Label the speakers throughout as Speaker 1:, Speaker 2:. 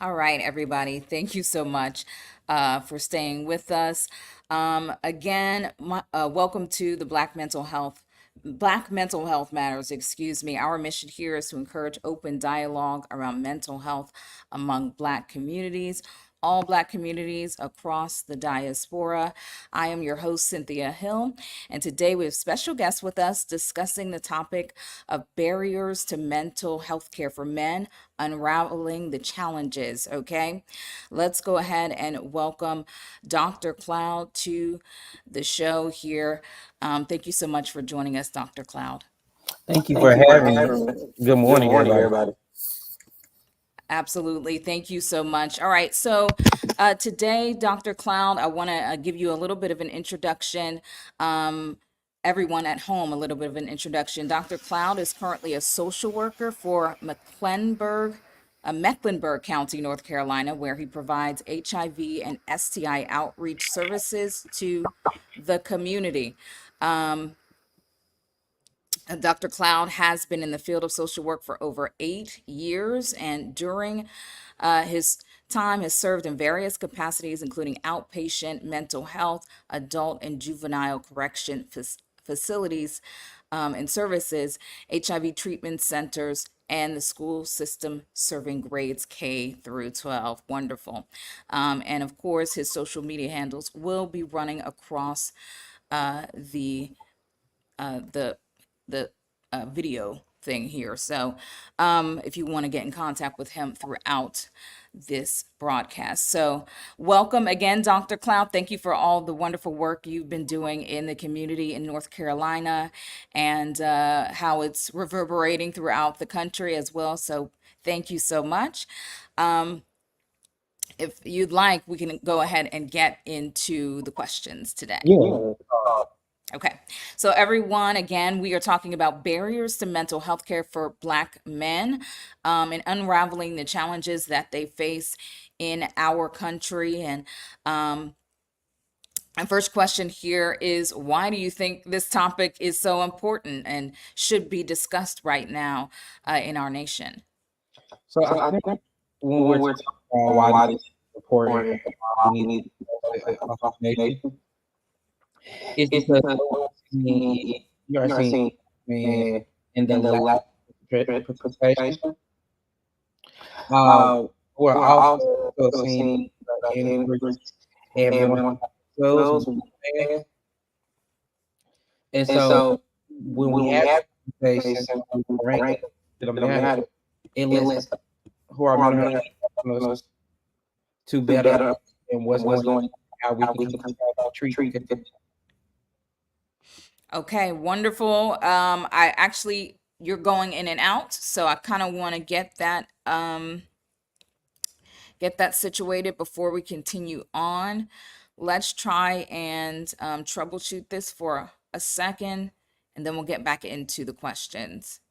Speaker 1: All right, everybody. Thank you so much for staying with us. Welcome to the Black Mental Health Matters, excuse me. Our mission here is to encourage open dialogue around mental health among Black communities, all Black communities across the diaspora. I am your host, Cynthia Hill, and today we have special guests with us discussing the topic of barriers to mental health care for men, unraveling the challenges. Okay, let's go ahead and welcome Dr. Cloud to the show here. Thank you so much for joining us, Dr. Cloud.
Speaker 2: Thank you
Speaker 3: Thank
Speaker 2: for
Speaker 3: you for
Speaker 2: having me.
Speaker 3: having me.
Speaker 2: Good
Speaker 3: Good
Speaker 2: morning,
Speaker 3: morning,
Speaker 2: everybody.
Speaker 3: everybody.
Speaker 1: Absolutely. Thank you so much. All right. So today, Dr. Cloud, I want to give you a little bit of an introduction. Everyone at home, a little bit of an introduction. Dr. Cloud is currently a social worker for Mecklenburg County, North Carolina, where he provides HIV and STI outreach services to the community. Dr. Cloud has been in the field of social work for over 8 years, and during his time has served in various capacities, including outpatient mental health, adult and juvenile correction facilities and services, HIV treatment centers, and the school system serving grades K through 12. Wonderful. And of course, his social media handles will be running across the the video thing here. So if you want to get in contact with him throughout this broadcast. So welcome again, Dr. Cloud. Thank you for all the wonderful work you've been doing in the community in North Carolina and how it's reverberating throughout the country as well. So thank you so much. If you'd like, we can go ahead and get into the questions today.
Speaker 2: Yeah.
Speaker 3: Yeah.
Speaker 1: Okay, so everyone, again, we are talking about barriers to mental health care for Black men and unraveling the challenges that they face in our country. And my first question here is, why do you think this topic is so important and should be discussed right now in our nation?
Speaker 2: So
Speaker 3: So
Speaker 2: I
Speaker 3: I
Speaker 2: think
Speaker 3: think
Speaker 2: when
Speaker 3: when
Speaker 2: we're
Speaker 3: we're
Speaker 2: talking
Speaker 3: talking
Speaker 2: about
Speaker 3: about
Speaker 2: why this
Speaker 3: why
Speaker 2: is
Speaker 3: this is
Speaker 2: important,
Speaker 3: important,
Speaker 2: we
Speaker 3: we
Speaker 2: need
Speaker 3: need
Speaker 2: information,
Speaker 3: information.
Speaker 2: it's
Speaker 3: It's
Speaker 2: because
Speaker 3: because
Speaker 2: you are
Speaker 3: you are
Speaker 2: seeing
Speaker 3: seeing
Speaker 2: men
Speaker 3: uh,
Speaker 2: in the
Speaker 3: in the
Speaker 2: lack
Speaker 3: last
Speaker 2: of participation.
Speaker 3: presentation.
Speaker 2: Uh,
Speaker 3: Uh,
Speaker 2: we're
Speaker 3: we're
Speaker 2: also
Speaker 3: also
Speaker 2: seeing
Speaker 3: seeing
Speaker 2: the
Speaker 3: the
Speaker 2: increase
Speaker 3: increase
Speaker 2: everyone
Speaker 3: everyone
Speaker 2: those
Speaker 3: knows who
Speaker 2: men.
Speaker 3: man.
Speaker 2: And
Speaker 3: And
Speaker 2: so
Speaker 3: so
Speaker 2: when we
Speaker 3: when we
Speaker 2: have
Speaker 3: have
Speaker 2: conversation,
Speaker 3: conversation,
Speaker 2: we
Speaker 3: we
Speaker 2: bring
Speaker 3: bring
Speaker 2: it
Speaker 3: it
Speaker 2: to the
Speaker 3: to the
Speaker 2: matter.
Speaker 3: matter.
Speaker 2: It
Speaker 3: It
Speaker 2: lets
Speaker 3: lets
Speaker 2: who are
Speaker 3: who are
Speaker 2: mental
Speaker 3: mental
Speaker 2: health
Speaker 3: health
Speaker 2: professionals
Speaker 3: professionals
Speaker 2: to
Speaker 3: to
Speaker 2: better
Speaker 3: better
Speaker 2: understand what's
Speaker 3: and what's
Speaker 2: going on,
Speaker 3: going
Speaker 2: how we
Speaker 3: how
Speaker 2: can
Speaker 3: we can
Speaker 2: treat the
Speaker 3: treat
Speaker 2: condition.
Speaker 3: the
Speaker 1: Okay, wonderful. You're going in and out, so I kind of want to get that situated before we continue on. Let's try and troubleshoot this for a second, and then we'll get back into the questions.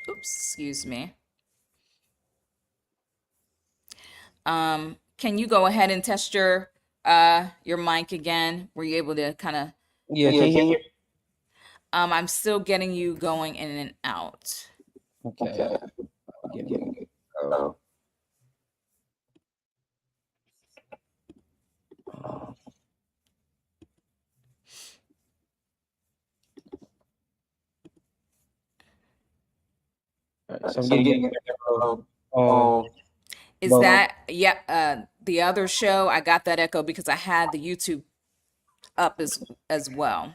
Speaker 1: Oops, excuse me. Can you go ahead and test your mic again? Were you able to kind of?
Speaker 2: Yeah, can
Speaker 3: yeah,
Speaker 2: you hear
Speaker 3: can
Speaker 2: me?
Speaker 3: you
Speaker 1: I'm still getting you going in and out.
Speaker 2: Okay,
Speaker 3: okay
Speaker 2: give
Speaker 3: give
Speaker 2: me.
Speaker 3: me
Speaker 2: Uh,
Speaker 3: uh,
Speaker 2: uh, all right, so I'm
Speaker 3: so I'm
Speaker 2: getting
Speaker 3: getting
Speaker 2: uh,
Speaker 3: uh,
Speaker 2: um
Speaker 3: um
Speaker 1: Is
Speaker 2: both.
Speaker 1: that, yeah, the other show? I got that echo because I had the YouTube up as well.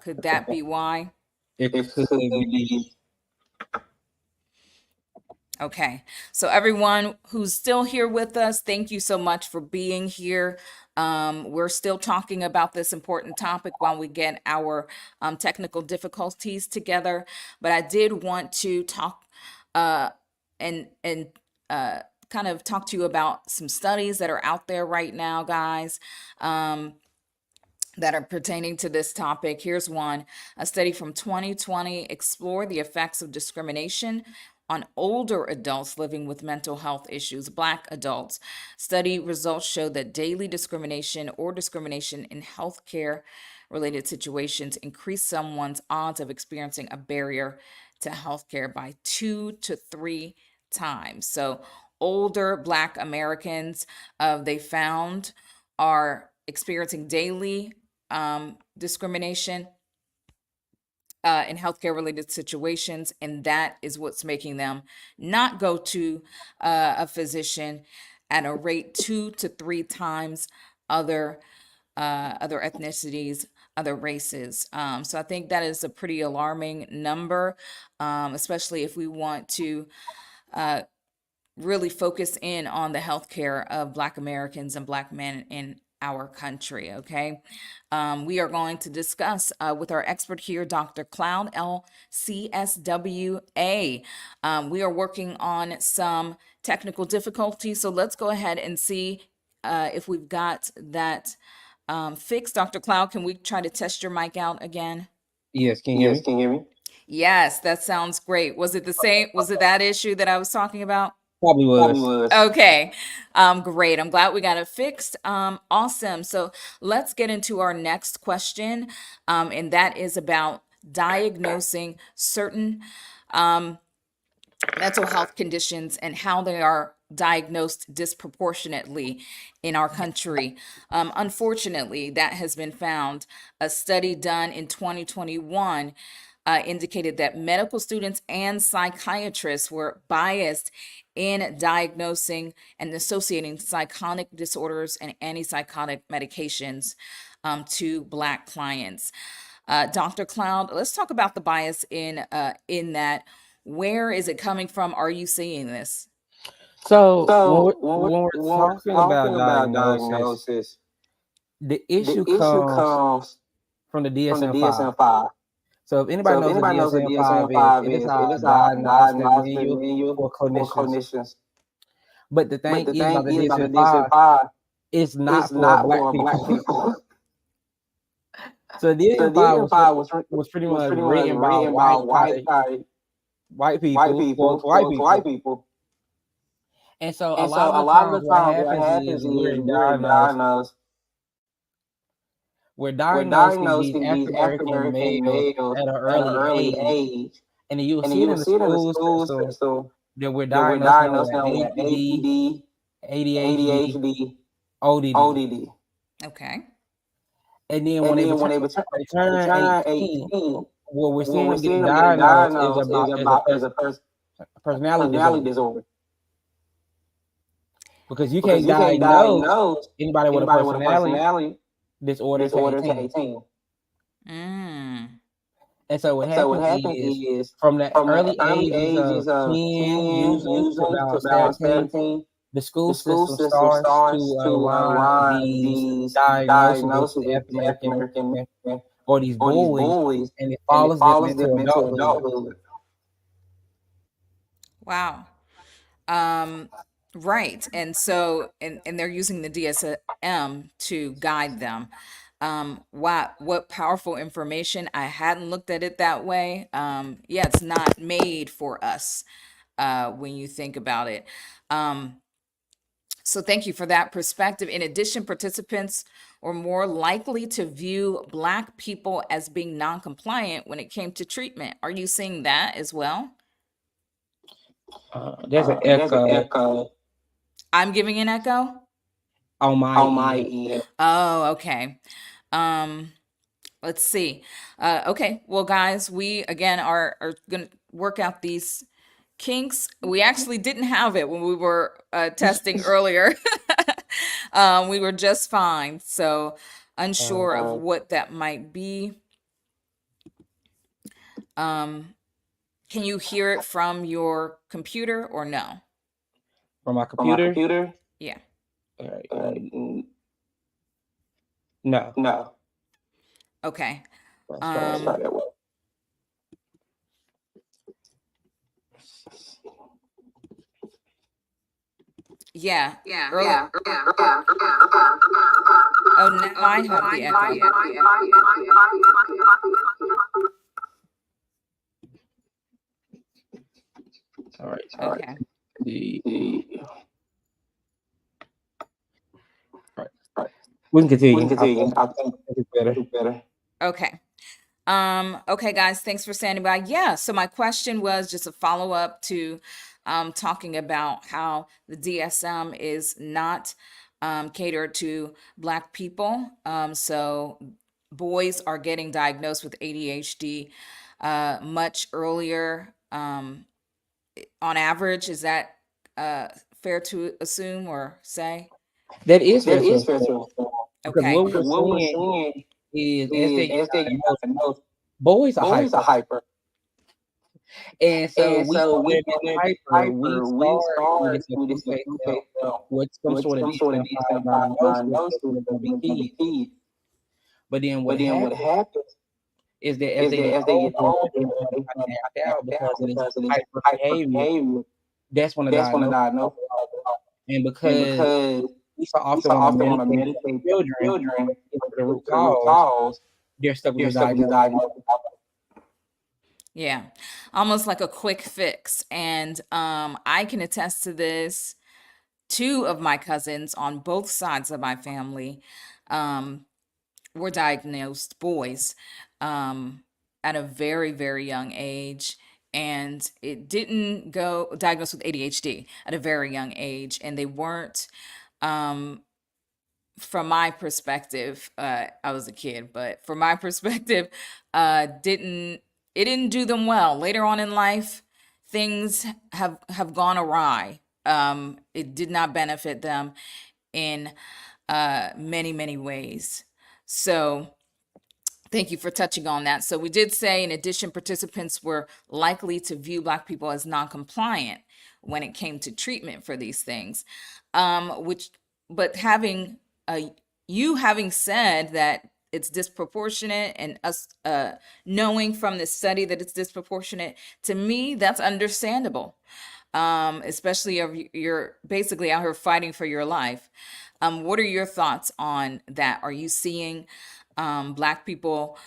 Speaker 1: Could that be why?
Speaker 2: It
Speaker 3: it
Speaker 2: could
Speaker 3: could
Speaker 2: be.
Speaker 3: be
Speaker 1: Okay. So everyone who's still here with us, thank you so much for being here. We're still talking about this important topic while we get our technical difficulties together. But I did want to talk uh, and uh, kind of talk to you about some studies that are out there right now, guys. That are pertaining to this topic. Here's one. A study from 2020 explored the effects of discrimination on older adults living with mental health issues, Black adults. Study results show that daily discrimination or discrimination in healthcare related situations increase someone's odds of experiencing a barrier to healthcare by 2 to 3 times. So, older Black Americans, they found, are experiencing daily discrimination in healthcare related situations, and that is what's making them not go to a physician at a rate 2 to 3 times other other ethnicities, other races. So I think that is a pretty alarming number, especially if we want to really focus in on the healthcare of Black Americans and Black men in our country. Okay. We are going to discuss with our expert here, Dr. Cloud, LCSWA. We are working on some technical difficulties, so let's go ahead and see if we've got that fixed. Dr. Cloud, can we try to test your mic out again?
Speaker 2: Yes, can you hear me?
Speaker 3: Can you hear me?
Speaker 1: Yes, that sounds great. Was it the same? Was it that issue that I was talking about?
Speaker 2: Probably
Speaker 3: Probably
Speaker 2: was.
Speaker 3: was.
Speaker 1: Okay. Great. I'm glad we got it fixed. Awesome. So let's get into our next question. And that is about diagnosing certain mental health conditions and how they are diagnosed disproportionately in our country. Unfortunately, that has been found. A study done in 2021 indicated that medical students and psychiatrists were biased in diagnosing and associating psychotic disorders and antipsychotic medications to Black clients. Dr. Cloud, let's talk about the bias in that. Where is it coming from? Are you seeing this?
Speaker 2: So
Speaker 3: So
Speaker 2: when we're
Speaker 3: when we're
Speaker 2: talking about
Speaker 3: talking about
Speaker 2: diagnosis,
Speaker 3: diagnosis,
Speaker 2: the
Speaker 3: the
Speaker 2: issue
Speaker 3: issue
Speaker 2: comes
Speaker 3: comes
Speaker 2: from the
Speaker 3: from the
Speaker 2: DSM-5.
Speaker 3: DSM-5.
Speaker 2: So if anybody
Speaker 3: So if
Speaker 2: knows what
Speaker 3: anybody knows what
Speaker 2: DSM-5
Speaker 3: DSM-5
Speaker 2: is, it is
Speaker 3: is, it
Speaker 2: our
Speaker 3: is our
Speaker 2: diagnostic
Speaker 3: diagnostic
Speaker 2: manual
Speaker 3: manual
Speaker 2: for
Speaker 3: for
Speaker 2: clinicians.
Speaker 3: clinicians.
Speaker 2: But the
Speaker 3: But
Speaker 2: thing
Speaker 3: the
Speaker 2: is about
Speaker 3: thing
Speaker 2: the
Speaker 3: is about the
Speaker 2: DSM-5,
Speaker 3: DSM-5,
Speaker 2: it's not
Speaker 3: it's
Speaker 2: for
Speaker 3: not
Speaker 2: Black
Speaker 3: for Black
Speaker 2: people.
Speaker 3: people.
Speaker 2: So the
Speaker 3: So
Speaker 2: DSM-5
Speaker 3: DSM-5
Speaker 2: was pretty
Speaker 3: was
Speaker 2: much
Speaker 3: pretty much
Speaker 2: written by
Speaker 3: written by white
Speaker 2: people for
Speaker 3: people
Speaker 2: white
Speaker 3: for white
Speaker 2: people.
Speaker 3: people.
Speaker 2: And so a
Speaker 3: And
Speaker 2: lot
Speaker 3: so
Speaker 2: of
Speaker 3: a
Speaker 2: the
Speaker 3: lot of
Speaker 2: times
Speaker 3: the
Speaker 2: what
Speaker 3: times what
Speaker 2: happens is
Speaker 3: happens is
Speaker 2: we're
Speaker 3: we're
Speaker 2: diagnosing these
Speaker 3: diagnosing these
Speaker 2: African
Speaker 3: African
Speaker 2: American
Speaker 3: American
Speaker 2: males
Speaker 3: males
Speaker 2: at an
Speaker 3: at an
Speaker 2: early
Speaker 3: early
Speaker 2: age,
Speaker 3: age,
Speaker 2: and then you will
Speaker 3: and then
Speaker 2: see
Speaker 3: you
Speaker 2: it
Speaker 3: will
Speaker 2: in the
Speaker 3: see it in the
Speaker 2: school
Speaker 3: school
Speaker 2: system
Speaker 3: system
Speaker 2: that we're
Speaker 3: that we're
Speaker 2: diagnosing them with
Speaker 3: diagnosing them with
Speaker 2: ADD,
Speaker 3: ADD,
Speaker 2: ADHD,
Speaker 3: ADHD,
Speaker 2: ODD,
Speaker 3: ODD.
Speaker 1: Okay.
Speaker 2: and then when
Speaker 3: And
Speaker 2: they
Speaker 3: then when
Speaker 2: they
Speaker 3: they
Speaker 2: turn
Speaker 3: turn
Speaker 2: 18,
Speaker 3: 18,
Speaker 2: what we're
Speaker 3: what
Speaker 2: seeing
Speaker 3: we're
Speaker 2: them
Speaker 3: seeing
Speaker 2: getting
Speaker 3: them getting
Speaker 2: diagnosed is
Speaker 3: diagnosed is
Speaker 2: about
Speaker 3: about as a
Speaker 2: personality
Speaker 3: personality
Speaker 2: disorder,
Speaker 3: disorder.
Speaker 2: because you
Speaker 3: Because
Speaker 2: can't
Speaker 3: you can't
Speaker 2: diagnose
Speaker 3: diagnose
Speaker 2: anybody with a
Speaker 3: anybody with a
Speaker 2: personality
Speaker 3: personality
Speaker 2: disorder to
Speaker 3: disorder to
Speaker 2: 18.
Speaker 3: 18.
Speaker 1: Mm.
Speaker 2: And so what
Speaker 3: And so what
Speaker 2: happens
Speaker 3: happens
Speaker 2: is
Speaker 3: is
Speaker 2: from the
Speaker 3: from the
Speaker 2: early
Speaker 3: early
Speaker 2: ages
Speaker 3: ages
Speaker 2: of
Speaker 3: of
Speaker 2: 10
Speaker 3: 10
Speaker 2: usually to
Speaker 3: usually to
Speaker 2: about
Speaker 3: about
Speaker 2: 17,
Speaker 3: 17,
Speaker 2: the school
Speaker 3: the school
Speaker 2: system
Speaker 3: system
Speaker 2: starts to
Speaker 3: starts to
Speaker 2: align
Speaker 3: align
Speaker 2: these
Speaker 3: these
Speaker 2: diagnoses with
Speaker 3: diagnoses
Speaker 2: the
Speaker 3: with
Speaker 2: African
Speaker 3: the African
Speaker 2: American
Speaker 3: American
Speaker 2: men
Speaker 3: men
Speaker 2: or these
Speaker 3: or these
Speaker 2: bullies,
Speaker 3: bullies,
Speaker 2: and it
Speaker 3: and it
Speaker 2: follows them
Speaker 3: follows
Speaker 2: into
Speaker 3: them into
Speaker 2: adulthood.
Speaker 3: adulthood.
Speaker 1: Wow. Um, right. And so, and they're using the DSM to guide them. What powerful information. I hadn't looked at it that way. Yeah, it's not made for us when you think about it. So thank you for that perspective. In addition, participants were more likely to view Black people as being non-compliant when it came to treatment. Are you seeing that as well?
Speaker 2: There's an
Speaker 3: There's an
Speaker 2: echo
Speaker 3: echo
Speaker 1: I'm giving an echo.
Speaker 2: on my
Speaker 3: on my
Speaker 2: end.
Speaker 3: end.
Speaker 1: Oh, okay. Let's see. Okay, well, guys, we again are gonna work out these kinks. We actually didn't have it when we were testing earlier. We were just fine. So unsure of what that might be. Can you hear it from your computer or no?
Speaker 2: From my
Speaker 3: From my
Speaker 2: computer?
Speaker 3: computer?
Speaker 1: Yeah.
Speaker 2: All right. No.
Speaker 3: No.
Speaker 1: Okay.
Speaker 2: Let's try that way.
Speaker 1: Yeah. Earlier. Oh, now I have the echo.
Speaker 2: All right.
Speaker 1: Okay.
Speaker 2: We can continue.
Speaker 3: We can continue.
Speaker 2: I think it's better.
Speaker 3: Better.
Speaker 1: Okay. Okay, guys, thanks for standing by. Yeah, so my question was just a follow-up to talking about how the DSM is not catered to Black people. So boys are getting diagnosed with ADHD much earlier on average. Is that uh, fair to assume or say?
Speaker 2: That is
Speaker 3: That
Speaker 2: fair to
Speaker 3: is
Speaker 2: us,
Speaker 3: fair to
Speaker 2: because
Speaker 1: Okay.
Speaker 2: what we're
Speaker 3: because what we're
Speaker 2: seeing
Speaker 3: seeing
Speaker 2: is as
Speaker 3: is
Speaker 2: they get
Speaker 3: as they get
Speaker 2: diagnosed,
Speaker 3: diagnosed,
Speaker 2: boys are
Speaker 3: boys are
Speaker 2: hyper.
Speaker 3: hyper.
Speaker 2: And so
Speaker 3: And
Speaker 2: we
Speaker 3: so
Speaker 2: saw
Speaker 3: we
Speaker 2: them
Speaker 3: saw
Speaker 2: being
Speaker 3: them being
Speaker 2: hyper. We
Speaker 3: hyper. We
Speaker 2: start with
Speaker 3: start
Speaker 2: this
Speaker 3: with this
Speaker 2: acute phase
Speaker 3: acute
Speaker 2: cell
Speaker 3: phase cell
Speaker 2: with some
Speaker 3: with
Speaker 2: sort of
Speaker 3: some sort of
Speaker 2: DSM-5
Speaker 3: DSM-5
Speaker 2: diagnosis
Speaker 3: diagnosis
Speaker 2: that they're
Speaker 3: that
Speaker 2: going to be
Speaker 3: they're going to be
Speaker 2: kids.
Speaker 3: kids.
Speaker 2: But then what
Speaker 3: But then what
Speaker 2: happens
Speaker 3: happens
Speaker 2: is that as
Speaker 3: is
Speaker 2: they
Speaker 3: that
Speaker 2: get
Speaker 3: as they get
Speaker 2: older,
Speaker 3: older,
Speaker 2: they
Speaker 3: they
Speaker 2: become
Speaker 3: become
Speaker 2: tapped out
Speaker 3: tapped
Speaker 2: because
Speaker 3: out
Speaker 2: of this
Speaker 3: because of this
Speaker 2: hyper
Speaker 3: hyper
Speaker 2: behavior.
Speaker 3: behavior.
Speaker 2: That's when the
Speaker 3: That's when the
Speaker 2: diagnosis
Speaker 3: diagnosis
Speaker 2: comes out.
Speaker 3: comes out.
Speaker 2: And
Speaker 3: And
Speaker 2: because
Speaker 3: because
Speaker 2: we so
Speaker 3: we
Speaker 2: often
Speaker 3: so
Speaker 2: want to
Speaker 3: often want to
Speaker 2: medicate
Speaker 3: medicate
Speaker 2: children
Speaker 3: children
Speaker 2: to get to the
Speaker 3: to
Speaker 2: root
Speaker 3: the root
Speaker 2: cause,
Speaker 3: cause,
Speaker 2: they're stuck with
Speaker 3: they're
Speaker 2: the
Speaker 3: stuck with the
Speaker 2: diagnosis.
Speaker 3: diagnosis.
Speaker 1: Yeah, almost like a quick fix. And I can attest to this. Two of my cousins on both sides of my family um, were diagnosed boys at a very, very young age. And it didn't go diagnosed with ADHD at a very young age. And they weren't, from my perspective, I was a kid, but from my perspective, didn't it didn't do them well. Later on in life, things have gone awry. It did not benefit them in many, many ways. So thank you for touching on that. So we did say, in addition, participants were likely to view Black people as non-compliant when it came to treatment for these things. Which, but having you having said that it's disproportionate, and us knowing from this study that it's disproportionate, to me, that's understandable. Especially if you're basically out here fighting for your life. What are your thoughts on that? Are you seeing Black people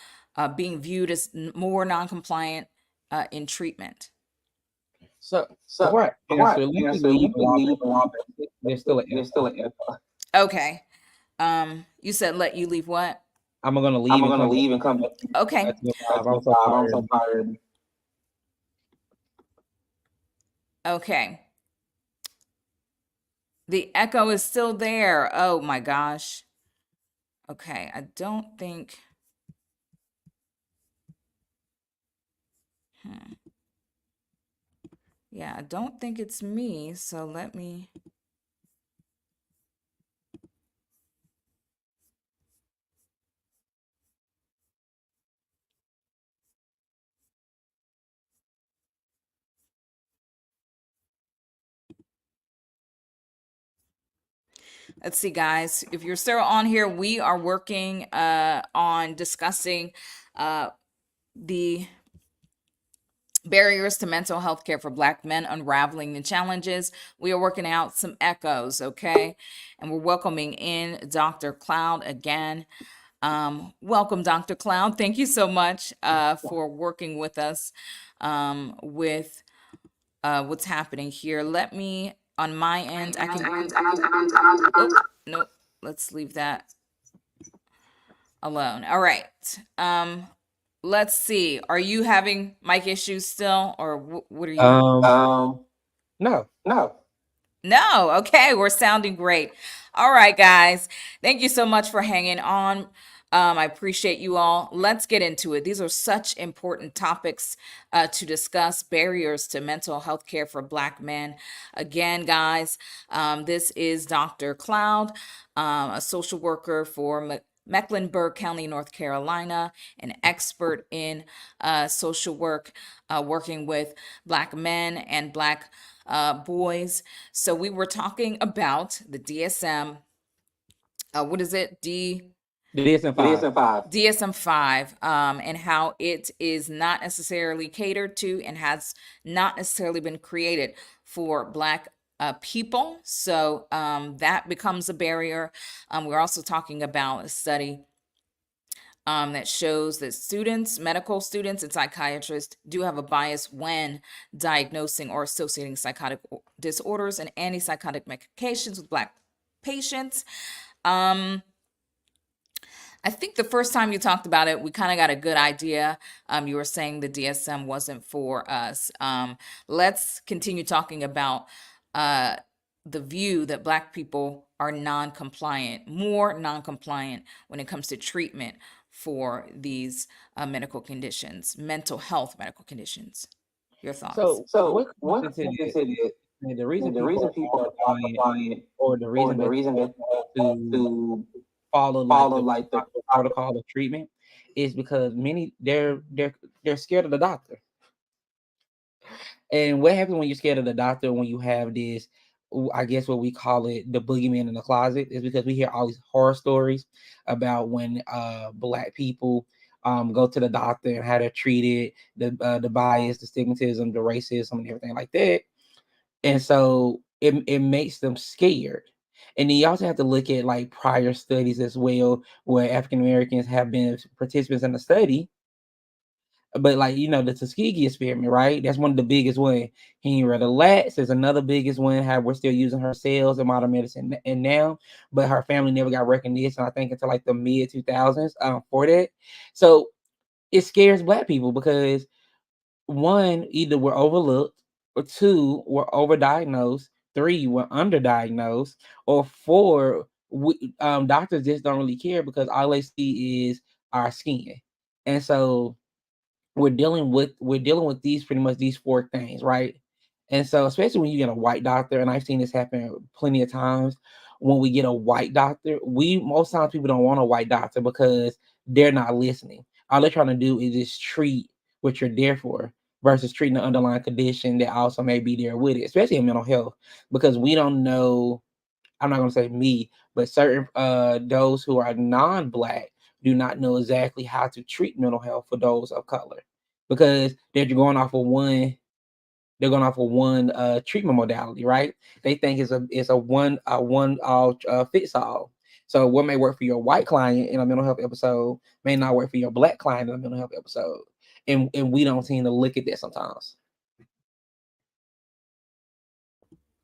Speaker 1: being viewed as more non-compliant in treatment?
Speaker 2: So
Speaker 3: So
Speaker 2: before I
Speaker 3: before
Speaker 2: answer, let
Speaker 3: I
Speaker 2: me
Speaker 3: answer,
Speaker 2: leave
Speaker 3: let me
Speaker 2: along
Speaker 3: leave along.
Speaker 2: that there's still an
Speaker 3: There's
Speaker 2: echo.
Speaker 3: still an echo.
Speaker 1: Okay. You said let you leave what?
Speaker 2: I'm going to
Speaker 3: I'm
Speaker 2: leave and
Speaker 3: gonna
Speaker 2: come back
Speaker 3: leave and come back
Speaker 1: Okay.
Speaker 2: to the
Speaker 3: to
Speaker 2: vibe. I'm
Speaker 3: the
Speaker 2: so
Speaker 3: vibe. I'm
Speaker 2: tired.
Speaker 3: so tired.
Speaker 1: Okay. The echo is still there. Oh my gosh. Okay. I don't think. Yeah, I don't think it's me. So let me. Let's see, guys. If you're still on here, we are working on discussing the barriers to mental health care for Black men, unraveling the challenges. We are working out some echoes, okay? And we're welcoming in Dr. Cloud again. Welcome, Dr. Cloud. Thank you so much for working with us with what's happening here. Let me, on my end, I can. Oh, no, let's leave that alone. All right. Let's see. Are you having mic issues still, or what are you?
Speaker 2: No.
Speaker 3: No.
Speaker 1: No. Okay, we're sounding great. All right, guys. Thank you so much for hanging on. I appreciate you all. Let's get into it. These are such important topics to discuss. Barriers to mental health care for Black men. Again, guys, this is Dr. Cloud, a social worker for Mecklenburg County, North Carolina, an expert in social work, working with Black men and Black boys. So we were talking about the DSM. What is it?
Speaker 2: The DSM-5.
Speaker 3: DSM-5.
Speaker 1: DSM-5, and how it is not necessarily catered to and has not necessarily been created for Black people. So that becomes a barrier. We're also talking about a study that shows that students, medical students, and psychiatrists do have a bias when diagnosing or associating psychotic disorders and antipsychotic medications with Black patients. I think the first time you talked about it, we kind of got a good idea. You were saying the DSM wasn't for us. Let's continue talking about uh, the view that Black people are non-compliant, more non-compliant when it comes to treatment for these medical conditions, mental health medical conditions. Your thoughts?
Speaker 2: So what comes into this is that the reason people are non-compliant, or the reason that they don't want to follow like the proper protocol of treatment, is because many they're scared of the doctor. And what happens when you're scared of the doctor, when you have this, I guess what we call it, the boogeyman in the closet, is because we hear all these horror stories about when Black people go to the doctor and how they're treated, the bias, the stigmatism, the racism, and everything like that. And so it makes them scared. And then you also have to look at like prior studies as well, where African Americans have been participants in the study. But like, the Tuskegee experiment, right? That's one of the biggest one. Henrietta Lacks is another biggest one. How we're still using her cells in modern medicine and now, but her family never got recognition, I think, until like the mid 2000s for that. So it scares Black people because, one, either we're overlooked, or two, we're overdiagnosed, three, we're underdiagnosed, or four, doctors just don't really care because all they see is our skin. And so we're dealing with these, pretty much these four things, right? And so, especially when you get a white doctor, and I've seen this happen plenty of times, when we get a white doctor, we most times people don't want a white doctor because they're not listening. All they're trying to do is just treat what you're there for, versus treating the underlying condition that also may be there with it, especially in mental health, because we don't know. I'm not gonna say me, but certain those who are non-Black do not know exactly how to treat mental health for those of color, because they're going off of one treatment modality, right? They think it's a one all fits all. So what may work for your white client in a mental health episode may not work for your Black client in a mental health episode, and we don't seem to look at that sometimes.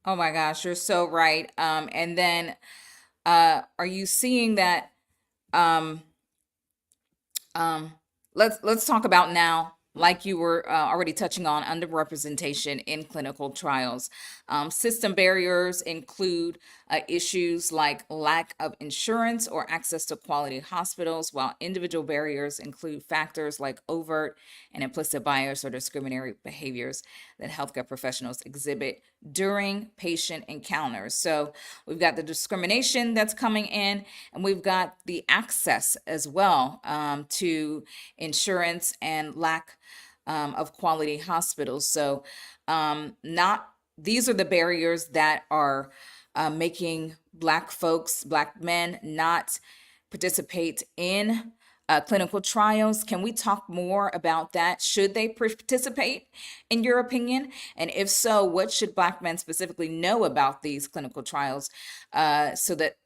Speaker 1: Oh my gosh, you're so right. And then are you seeing that um, Um, let's talk about now, like you were already touching on, underrepresentation in clinical trials. System barriers include issues like lack of insurance or access to quality hospitals, while individual barriers include factors like overt and implicit bias or discriminatory behaviors that healthcare professionals exhibit during patient encounters. So we've got the discrimination that's coming in, and we've got the access as well to insurance and lack of quality hospitals. So, not these are the barriers that are making Black folks, Black men, not participate in clinical trials. Can we talk more about that? Should they participate, in your opinion? And if so, what should Black men specifically know about these clinical trials so that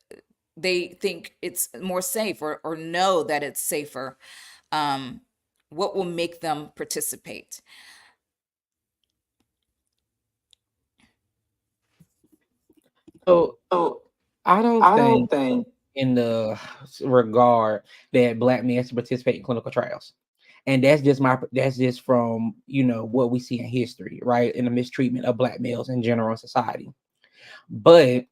Speaker 1: they think it's more safe, or know that it's safer? Um, what will make them participate?
Speaker 2: So I don't think in the regard that Black men should participate in clinical trials. And that's just from what we see in history, right? In the mistreatment of Black males in general in society. But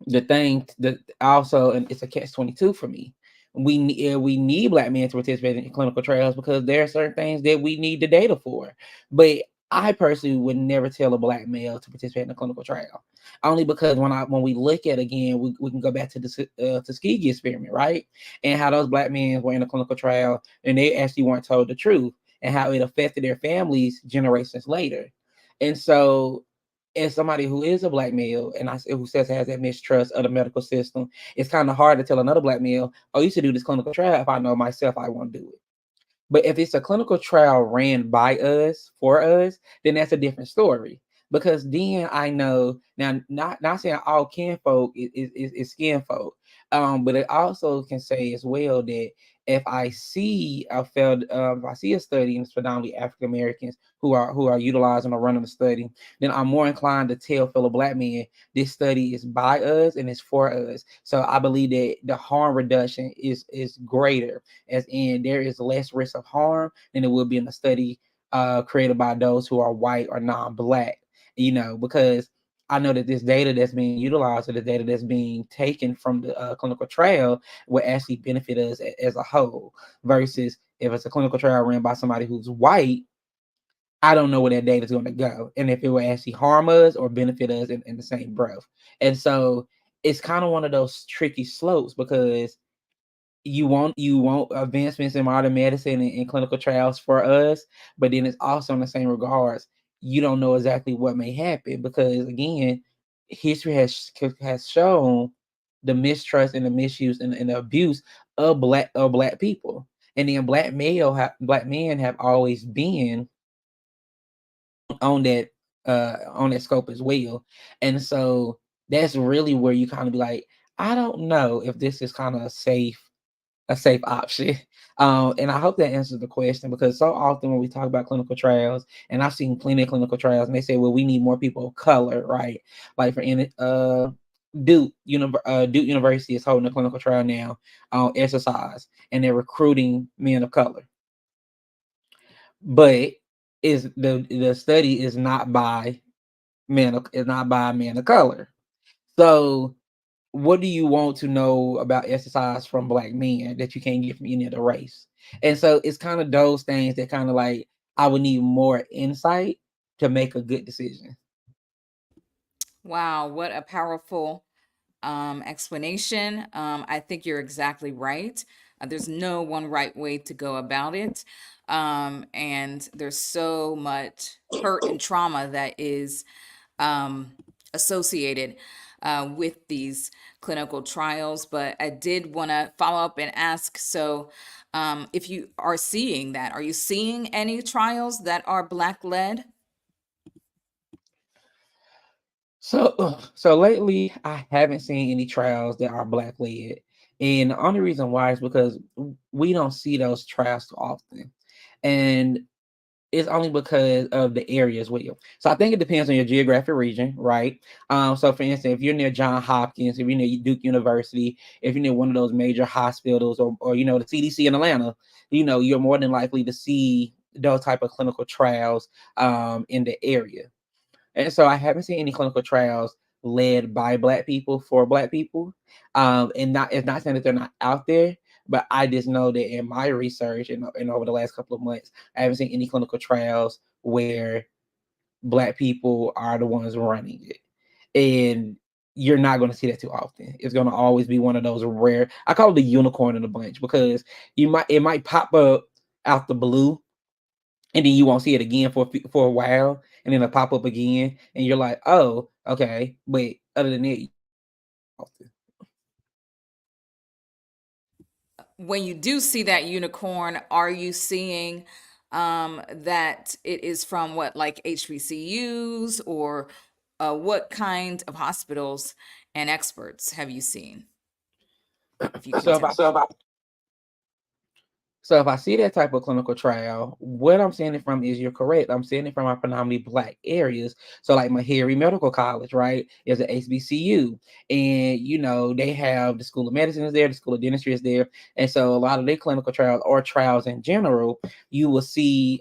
Speaker 2: the thing that also, and it's a catch-22 for me, we need Black men to participate in clinical trials because there are certain things that we need the data for. But I personally would never tell a Black male to participate in a clinical trial, only because when we look at, again, we can go back to the Tuskegee experiment, right? And how those Black men were in a clinical trial and they actually weren't told the truth, and how it affected their families generations later. And so, as somebody who is a Black male, and who says has that mistrust of the medical system, it's kind of hard to tell another Black male, "Oh, you should do this clinical trial." If I know myself, I won't do it. But if it's a clinical trial ran by us, for us, then that's a different story. because then I know now, not saying all kinfolk is skin folk, but it also can say as well that if I see a study and it's predominantly African Americans who are utilizing or running the study, then I'm more inclined to tell fellow black men this study is by us and it's for us. So I believe that the harm reduction is greater, as in there is less risk of harm than it will be in a study created by those who are white or non-black. Because I know that this data that's being utilized or the data that's being taken from the clinical trial will actually benefit us as a whole. Versus if it's a clinical trial ran by somebody who's white, I don't know where that data is going to go, and if it will actually harm us or benefit us in the same breath. And so it's kind of one of those tricky slopes, because you want advancements in modern medicine and clinical trials for us, but then it's also in the same regards, you don't know exactly what may happen, because again, history has shown the mistrust and the misuse and the abuse of black people. And then black men have always been on that scope as well. And so that's really where you kind of be like, I don't know if this is kind of a safe option. And I hope that answers the question, because so often when we talk about clinical trials, and I've seen plenty of clinical trials, and they say, well, we need more people of color, right? Like Duke University is holding a clinical trial now on exercise, and they're recruiting men of color. But is the study is not by men of color. So what do you want to know about exercise from black men that you can't get from any other race? And so it's kind of those things that kind of like I would need more insight to make a good decision.
Speaker 1: Wow, what a powerful explanation. I think you're exactly right. There's no one right way to go about it. And there's so much hurt and trauma that is um, associated with these clinical trials. But I did want to follow up and ask, so if you are seeing that, are you seeing any trials that are Black led?
Speaker 2: So lately, I haven't seen any trials that are black led, and the only reason why is because we don't see those trials too often, and it's only because of the area as well. So I think it depends on your geographic region, right? So for instance, if you're near John Hopkins, if you're near Duke University, if you're near one of those major hospitals, or the CDC in Atlanta, you're more than likely to see those type of clinical trials in the area. And so I haven't seen any clinical trials led by black people for black people. And it's not saying that they're not out there, but I just know that in my research and over the last couple of months, I haven't seen any clinical trials where black people are the ones running it. And you're not going to see that too often. It's going to always be one of those rare. I call it the unicorn in the bunch, because it might pop up out the blue, and then you won't see it again for a while, and then it'll pop up again, and you're like, oh, okay. But other than that, often.
Speaker 1: When you do see that unicorn, are you seeing that it is from what, like HBCUs, or what kind of hospitals and experts have you seen, if you can
Speaker 2: So if I
Speaker 1: tell?
Speaker 2: So if I see that type of clinical trial, what I'm seeing it from is, you're correct. I'm seeing it from our predominantly black areas. So like Meharry Medical College, right, is an HBCU. And they have the School of Medicine is there, the School of Dentistry is there. And so a lot of their clinical trials, or trials in general, you will see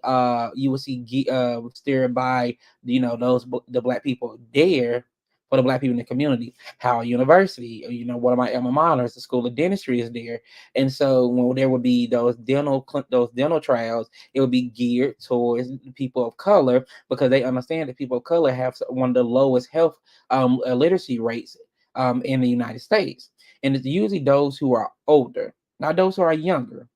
Speaker 2: steered by the black people there, for the black people in the community. Howard University, one of my alma maters, the School of Dentistry is there. And so when there would be those dental trials, it would be geared towards people of color, because they understand that people of color have one of the lowest health literacy rates in the United States, and it's usually those who are older, not those who are younger,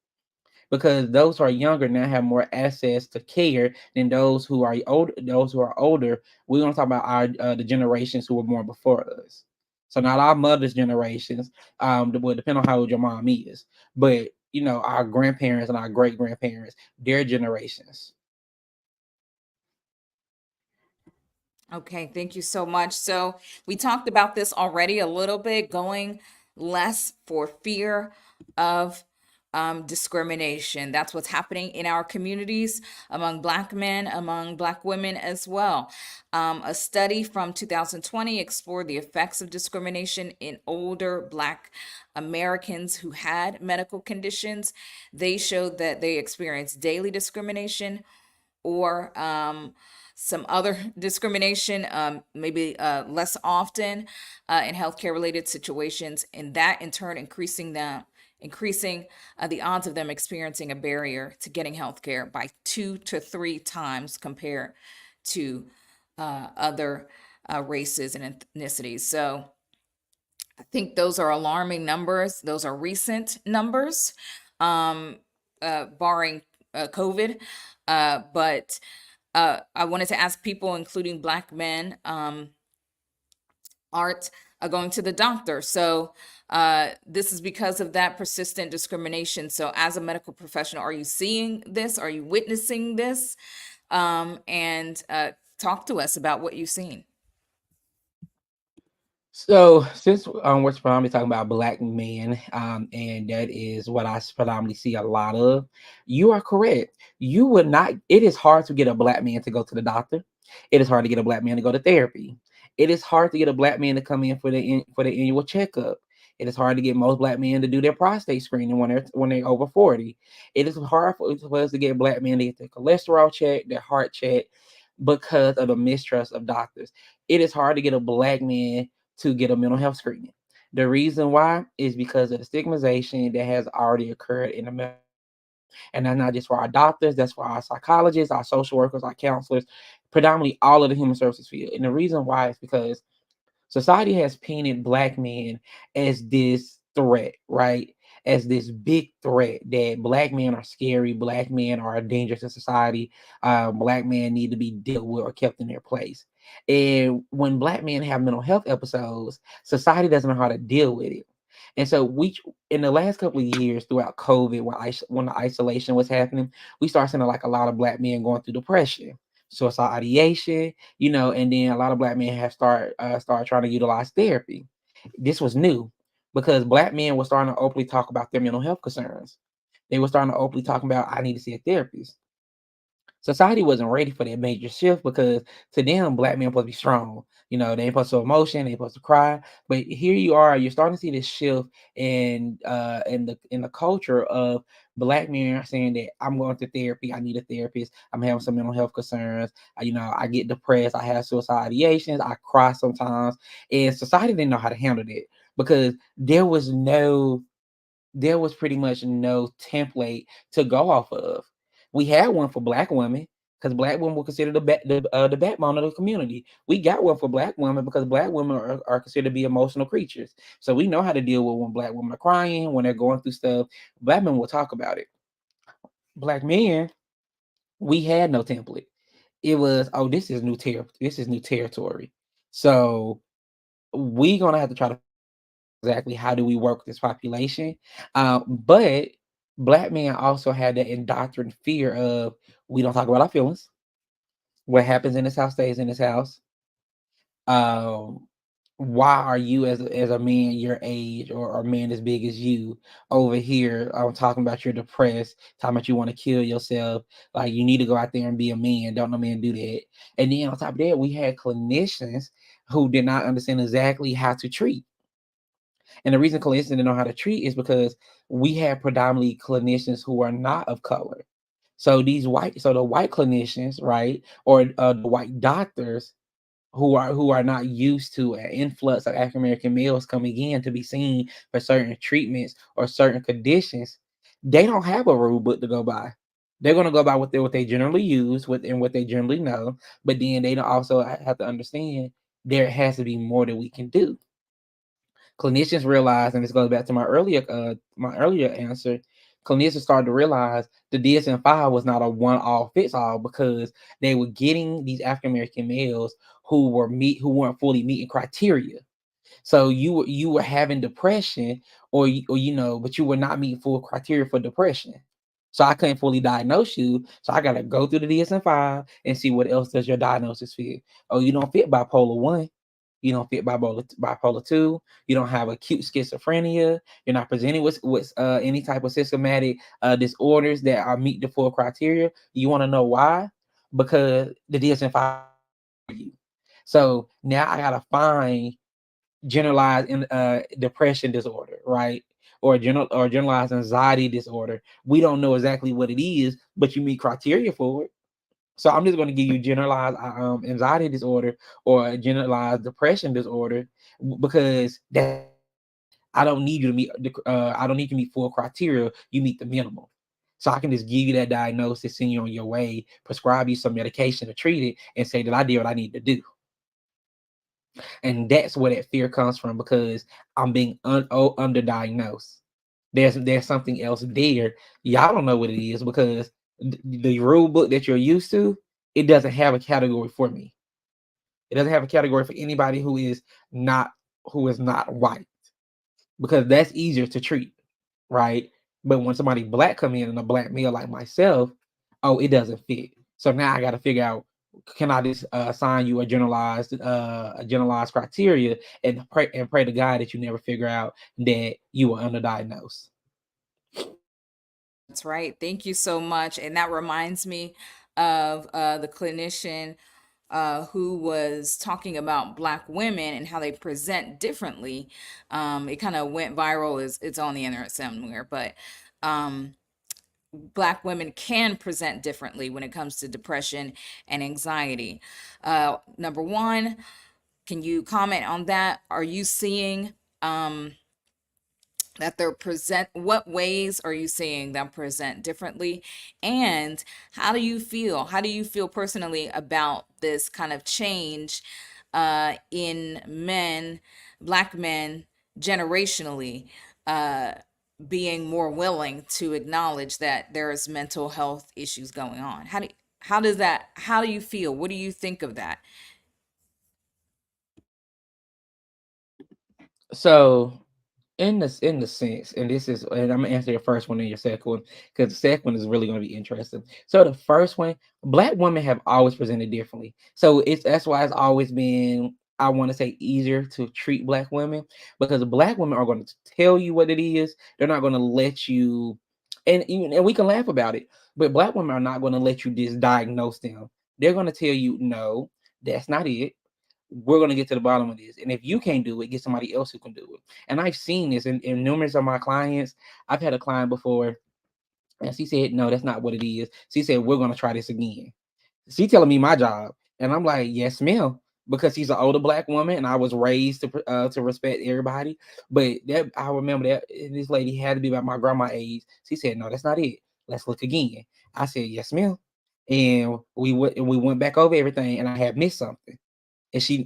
Speaker 2: because those who are younger now have more access to care than those who are older. Those who are older, we're going to talk about the generations who were born before us. So not our mother's generations, well, depending on how old your mom is, but our grandparents and our great grandparents, their generations.
Speaker 1: Okay, thank you so much. So, we talked about this already a little bit, going less for fear of discrimination. That's what's happening in our communities among Black men, among Black women as well. A study from 2020 explored the effects of discrimination in older Black Americans who had medical conditions. They showed that they experienced daily discrimination or some other discrimination, maybe less often in healthcare related situations, and that in turn increasing the odds of them experiencing a barrier to getting healthcare by 2 to 3 times compared to other races and ethnicities. So I think those are alarming numbers. Those are recent numbers, um, barring COVID. But I wanted to ask people, including Black men, aren't going to the doctor. So this is because of that persistent discrimination. So, as a medical professional, are you seeing this? Are you witnessing this? And talk to us about what you've seen.
Speaker 2: So since we're predominantly talking about Black men, and that is what I predominantly see a lot of, you are correct. You would not. It is hard to get a Black man to go to the doctor. It is hard to get a Black man to go to therapy. It is hard to get a Black man to come in for the annual checkup. It is hard to get most Black men to do their prostate screening when they're over 40. It is hard for us to get Black men to get their cholesterol checked, their heart checked, because of the mistrust of doctors. It is hard to get a Black man to get a mental health screening. The reason why is because of the stigmatization that has already occurred in the mental health field. And that's not just for our doctors, that's for our psychologists, our social workers, our counselors, predominantly all of the human services field. And the reason why is because society has painted Black men as this threat, right? As this big threat that Black men are scary, Black men are a danger to society, Black men need to be dealt with or kept in their place. And when Black men have mental health episodes, society doesn't know how to deal with it. And so in the last couple of years, throughout COVID, when the isolation was happening, we started seeing like a lot of Black men going through depression, suicidal ideation, and then a lot of Black men have started trying to utilize therapy. This was new because Black men were starting to openly talk about their mental health concerns. They were starting to openly talk about, I need to see a therapist. Society wasn't ready for that major shift because to them, Black men supposed to be strong. They ain't supposed to show emotion, they supposed to cry. But here you are, you're starting to see this shift in the culture of Black men are saying that I'm going to therapy, I need a therapist, I'm having some mental health concerns. I get depressed, I have suicide ideations, I cry sometimes. And society didn't know how to handle that because there was pretty much no template to go off of. We had one for Black women because Black women were considered the backbone of the community. We got one for Black women because Black women are considered to be emotional creatures. So we know how to deal with when Black women are crying, when they're going through stuff. Black men will talk about it. Black men, we had no template. It was, oh, this is new territory. So we gonna have to try to exactly how do we work with this population. But Black men also had that indoctrined fear of, we don't talk about our feelings. What happens in this house stays in this house. Um, why are you as a man your age or a man as big as you over here talking about you're depressed, talking about you want to kill yourself, like you need to go out there and be a man, don't no man do that. And then on top of that, we had clinicians who did not understand exactly how to treat. And the reason clinicians didn't know how to treat is because we have predominantly clinicians who are not of color. So the white clinicians, right, or the white doctors who are not used to an influx of African American males coming in to be seen for certain treatments or certain conditions, they don't have a rule book to go by. They're gonna go by what they generally use with and what they generally know, but then they don't also have to understand there has to be more that we can do. Clinicians realize, and this goes back to my earlier answer. Clinicians started to realize the DSM-5 was not a one-all fits all because they were getting these African American males who weren't fully meeting criteria. So you were having depression, but you were not meeting full criteria for depression. So I couldn't fully diagnose you. So I gotta go through the DSM-5 and see what else does your diagnosis fit. Oh, you don't fit bipolar 1. You don't fit bipolar 2. You don't have acute schizophrenia. You're not presenting with any type of systematic disorders that are meet the full criteria. You want to know why? Because the DSM-5 for you. So now I gotta find generalized depression disorder, right? Or generalized anxiety disorder. We don't know exactly what it is, but you meet criteria for it. So I'm just going to give you generalized anxiety disorder or a generalized depression disorder because that's all I need. I don't need you to meet I don't need you to meet full criteria. You meet the minimum. So I can just give you that diagnosis, send you on your way, prescribe you some medication to treat it, and say that I did what I need to do. And that's where that fear comes from because I'm being underdiagnosed. There's something else there. Y'all don't know what it is because the rule book that you're used to, it doesn't have a category for me. It doesn't have a category for anybody not who is not white because that's easier to treat, right? But when somebody black come in and a black male like myself, oh, it doesn't fit. So now I got to figure out, can I just assign you a generalized criteria and pray to God that you never figure out that you were underdiagnosed.
Speaker 1: That's right. Thank you so much. And that reminds me of the clinician who was talking about Black women and how they present differently. It kind of went viral. It's on the internet somewhere, but um, Black women can present differently when it comes to depression and anxiety. Number one, can you comment on that? Are you seeing that they're present, what ways are you seeing them present differently, and how do you feel personally about this kind of change in men, Black men, generationally, uh, being more willing to acknowledge that there's mental health issues going on? How do you feel, what do you think of that?
Speaker 2: So in the sense, and I'm gonna answer your first one and your second one because the second one is really gonna be interesting. So the first one, black women have always presented differently. So that's why it's always been, I want to say, easier to treat black women because black women are going to tell you what it is. They're not going to let you, and we can laugh about it, but black women are not going to let you just diagnose them. They're going to tell you, no, that's not it. We're going to get to the bottom of this. And if you can't do it, get somebody else who can do it. And I've seen this in numerous of my clients. I've had a client before, and she said, no, that's not what it is. She said, we're going to try this again. She telling me my job. And I'm like, yes, ma'am. Because she's an older black woman, and I was raised to respect everybody. But that I remember that this lady had to be about my grandma age. She said, no, that's not it. Let's look again. I said, yes, ma'am. And we went back over everything, and I had missed something.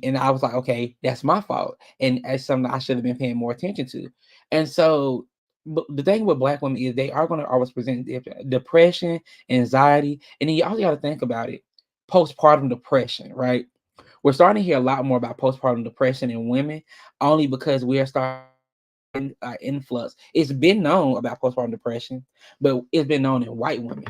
Speaker 2: And I was like, okay, that's my fault. And that's something I should have been paying more attention to. And so but the thing with black women is they are going to always present depression, anxiety, and then you also got to think about it. Postpartum depression, right? We're starting to hear a lot more about postpartum depression in women, only because we are starting influx. It's been known about postpartum depression, but it's been known in white women.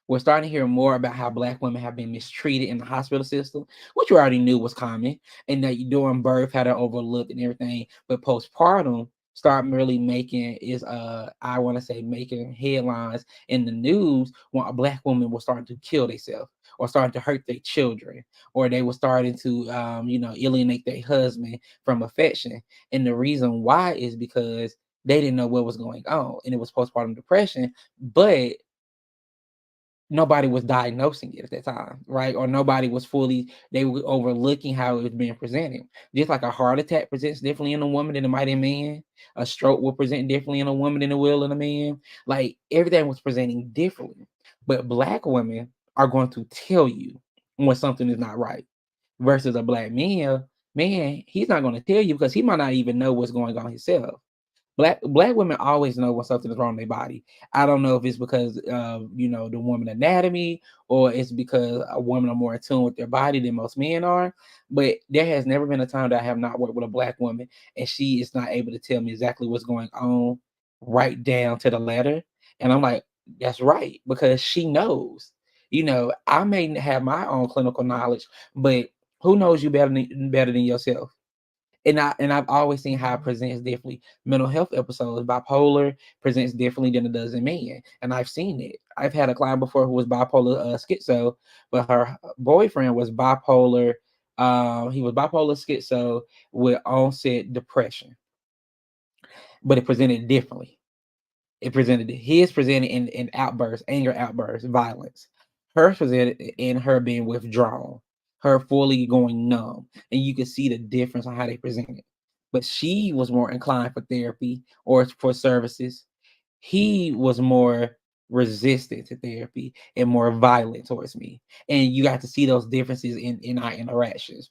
Speaker 2: We're starting to hear more about how black women have been mistreated in the hospital system, which we already knew was common, and that during birth how they're overlooked and everything. But postpartum start really making is I want to say making headlines in the news when a black woman was starting to kill themselves or starting to hurt their children, or they were starting to alienate their husband from affection. And the reason why is because they didn't know what was going on, and it was postpartum depression, but nobody was diagnosing it at that time, right? Or nobody was they were overlooking how it was being presented. Just like a heart attack presents differently in a woman than it might in a man, a stroke will present differently in a woman than it will in a man. Like everything was presenting differently. But black women are going to tell you when something is not right versus a black man, he's not going to tell you because he might not even know what's going on himself. Black women always know when something is wrong in their body. I don't know if it's because of the woman anatomy or it's because a woman are more in tune with their body than most men are. But there has never been a time that I have not worked with a black woman and she is not able to tell me exactly what's going on right down to the letter. And I'm like, that's right, because she knows. I may have my own clinical knowledge, but who knows you better than yourself? And I've always seen how it presents differently. Mental health episodes, bipolar presents differently than it does in men, and I've seen it. I've had a client before who was bipolar schizo, but her boyfriend was bipolar. He was bipolar schizo with onset depression, but it presented differently. It presented his presented in outbursts, anger outbursts, violence. Hers presented in her being withdrawn, her fully going numb, and you could see the difference on how they presented. But she was more inclined for therapy or for services. He was more resistant to therapy and more violent towards me. And you got to see those differences in our interactions.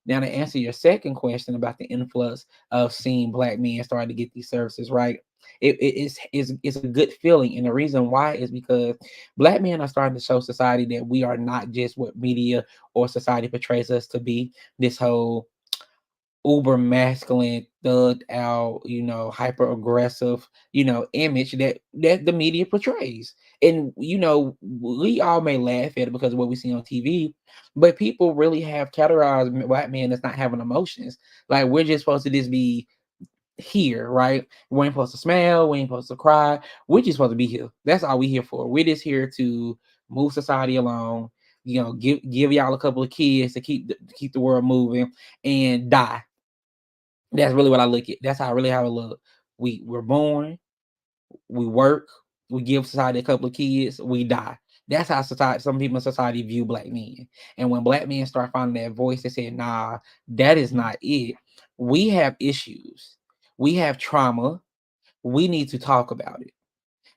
Speaker 2: Now, to answer your second question about the influx of seeing Black men starting to get these services, right? It's a good feeling, and the reason why is because Black men are starting to show society that we are not just what media or society portrays us to be. This whole uber masculine, thugged out, hyper aggressive, image that the media portrays. And we all may laugh at it because of what we see on TV, but people really have categorized Black men as not having emotions. Like we're just supposed to just be here, right? We ain't supposed to smile, we ain't supposed to cry. We're just supposed to be here. That's all we here for. We're just here to move society along. Give y'all a couple of kids to keep the world moving and die. That's really what I look at. That's how I really have a look. We're born, we work, we give society a couple of kids, we die. That's how some people in society view Black men. And when Black men start finding that voice, they say, nah, that is not it. We have issues. We have trauma. We need to talk about it.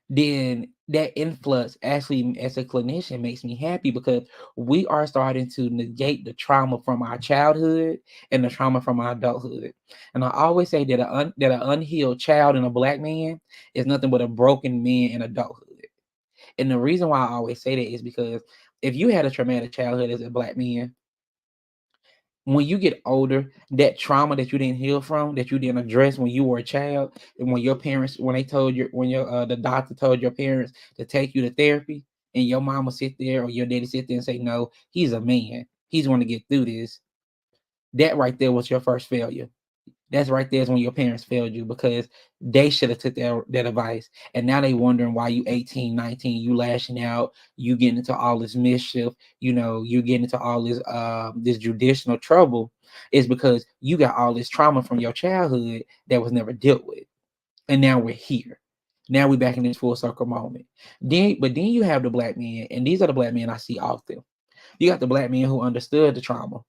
Speaker 2: Then that influx actually, as a clinician, makes me happy because we are starting to negate the trauma from our childhood and the trauma from our adulthood. And I always say that an unhealed child in a Black man is nothing but a broken man in adulthood. And the reason why I always say that is because if you had a traumatic childhood as a Black man, when you get older, that trauma that you didn't heal from, that you didn't address when you were a child, and when your parents, when they told you, when your the doctor told your parents to take you to therapy, and your mama sit there or your daddy sit there and say, "No, he's a man. He's going to get through this." That right there was your first failure. That's right there is when your parents failed you because they should have took that advice. And now they wondering why you 18, 19, you lashing out, you getting into all this mischief, you getting into all this judicial trouble is because you got all this trauma from your childhood that was never dealt with. And now we're here. Now we're back in this full circle moment. Then you have the Black men, and these are the Black men I see often. You got the Black men who understood the trauma.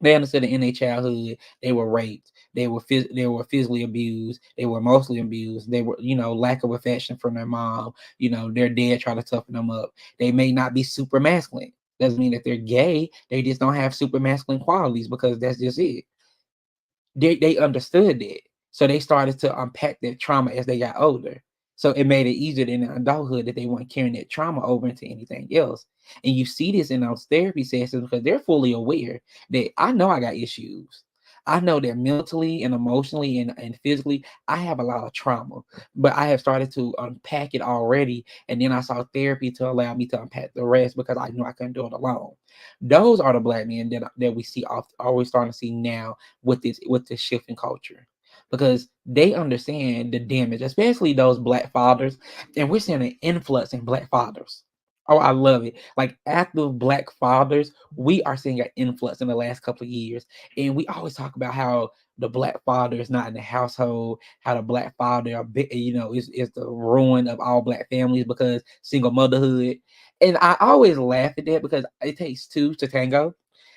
Speaker 2: They understood that in their childhood they were raped, they were physically abused, they were emotionally abused, they were lack of affection from their mom. Their dad tried to toughen them up. They may not be super masculine. Doesn't mean that they're gay. They just don't have super masculine qualities because that's just it. They understood that. So they started to unpack that trauma as they got older. So it made it easier in adulthood that they weren't carrying that trauma over into anything else. And you see this in those therapy sessions because they're fully aware that I know I got issues. I know that mentally and emotionally and physically, I have a lot of trauma, but I have started to unpack it already. And then I saw therapy to allow me to unpack the rest because I knew I couldn't do it alone. Those are the Black men that we see always starting to see now with this shift in culture because they understand the damage, especially those Black fathers, and we're seeing an influx in Black fathers. Oh, I love it. Like active Black fathers, we are seeing an influx in the last couple of years. And we always talk about how the Black father is not in the household, how the Black father is the ruin of all Black families because single motherhood. And I always laugh at that because it takes two to tango.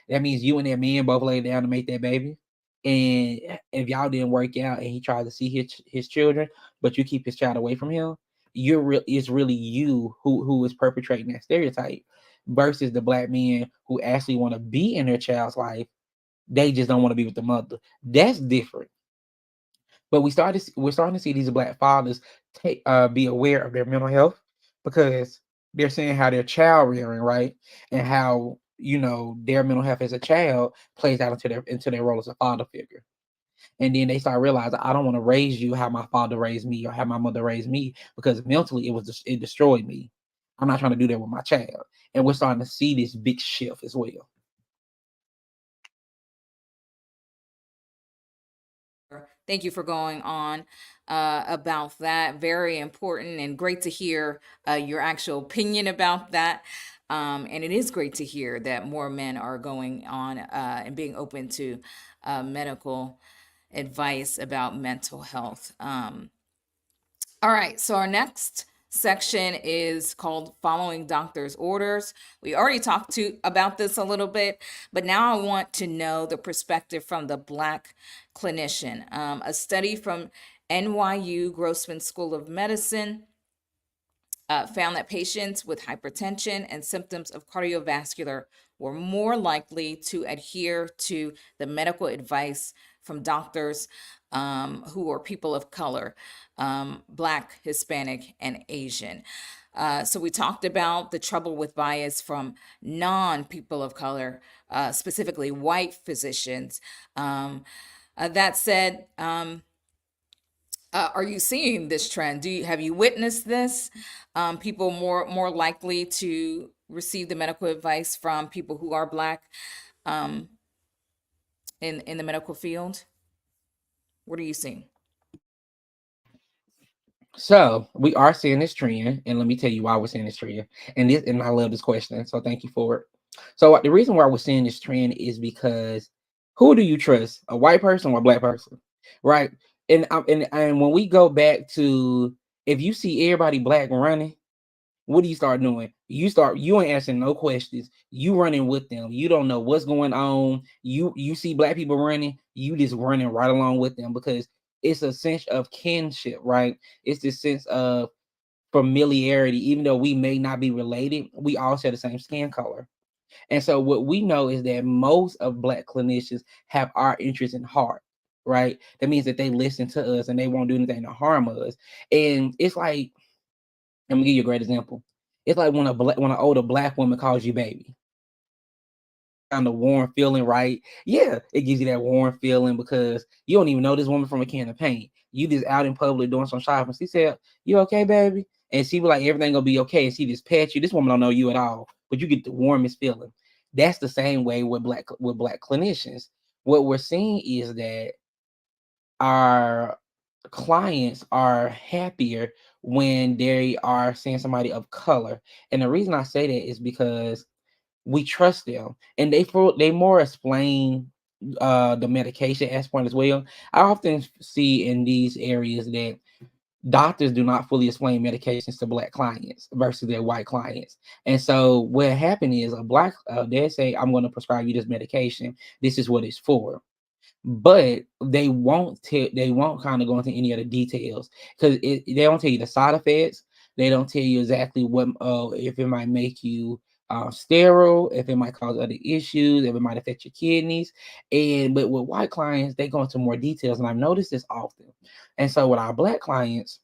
Speaker 2: That means you and that man both lay down to make that baby. And if y'all didn't work out and he tried to see his children, but you keep his child away from him, it's really you who is perpetrating that stereotype versus the Black men who actually want to be in their child's life. They just don't want to be with the mother. That's different. But we're starting to see these Black fathers be aware of their mental health because they're seeing how their child rearing, right? And how their mental health as a child plays out into their role as a father figure. And then they start realizing, I don't want to raise you how my father raised me or how my mother raised me, because mentally it destroyed me. I'm not trying to do that with my child. And we're starting to see this big shift as well.
Speaker 1: Thank you for going on about that. Very important and great to hear your actual opinion about that. And it is great to hear that more men are going on and being open to medical advice about mental health. All right, so our next section is called Following Doctor's Orders. We already talked to about this a little bit, but now I want to know the perspective from the Black clinician. A study from NYU Grossman School of Medicine found that patients with hypertension and symptoms of cardiovascular were more likely to adhere to the medical advice from doctors who are people of color, Black, Hispanic, and Asian. So we talked about the trouble with bias from non-people of color, specifically white physicians. That said, are you seeing this trend? Have you witnessed this? People more likely to receive the medical advice from people who are Black um, in the medical field. What are you seeing?
Speaker 2: So we are seeing this trend, and let me tell you why we're seeing this trend. And I love this question, so thank you for it. So the reason why we're seeing this trend is because who do you trust, a white person or a Black person, right? And when we go back to, if you see everybody Black running, what do you start doing? You ain't answering no questions. You running with them. You don't know what's going on. You see Black people running, you just running right along with them, because it's a sense of kinship, right? It's this sense of familiarity. Even though we may not be related, we all share the same skin color. And so what we know is that most of Black clinicians have our interest in heart, right? That means that they listen to us and they won't do anything to harm us. And it's like, let me give you a great example. It's like when an older Black woman calls you baby, kind of warm feeling, right? Yeah, it gives you that warm feeling because you don't even know this woman from a can of paint. You just out in public doing some shopping. She said, "You okay, baby?" And she be like, "Everything gonna be okay." And she just pets you. This woman don't know you at all, but you get the warmest feeling. That's the same way with Black clinicians. What we're seeing is that our clients are happier when they are seeing somebody of color. And the reason I say that is because we trust them, and they more explain the medication aspect as well. I often see in these areas that doctors do not fully explain medications to Black clients versus their white clients. And so what happened is a Black they say, "I'm going to prescribe you this medication. This is what it's for." But they won't kind of go into any of the details, because they don't tell you the side effects. They don't tell you exactly what if it might make you sterile, if it might cause other issues, if it might affect your kidneys. And but with white clients, they go into more details, and I've noticed this often. And so with our Black clients,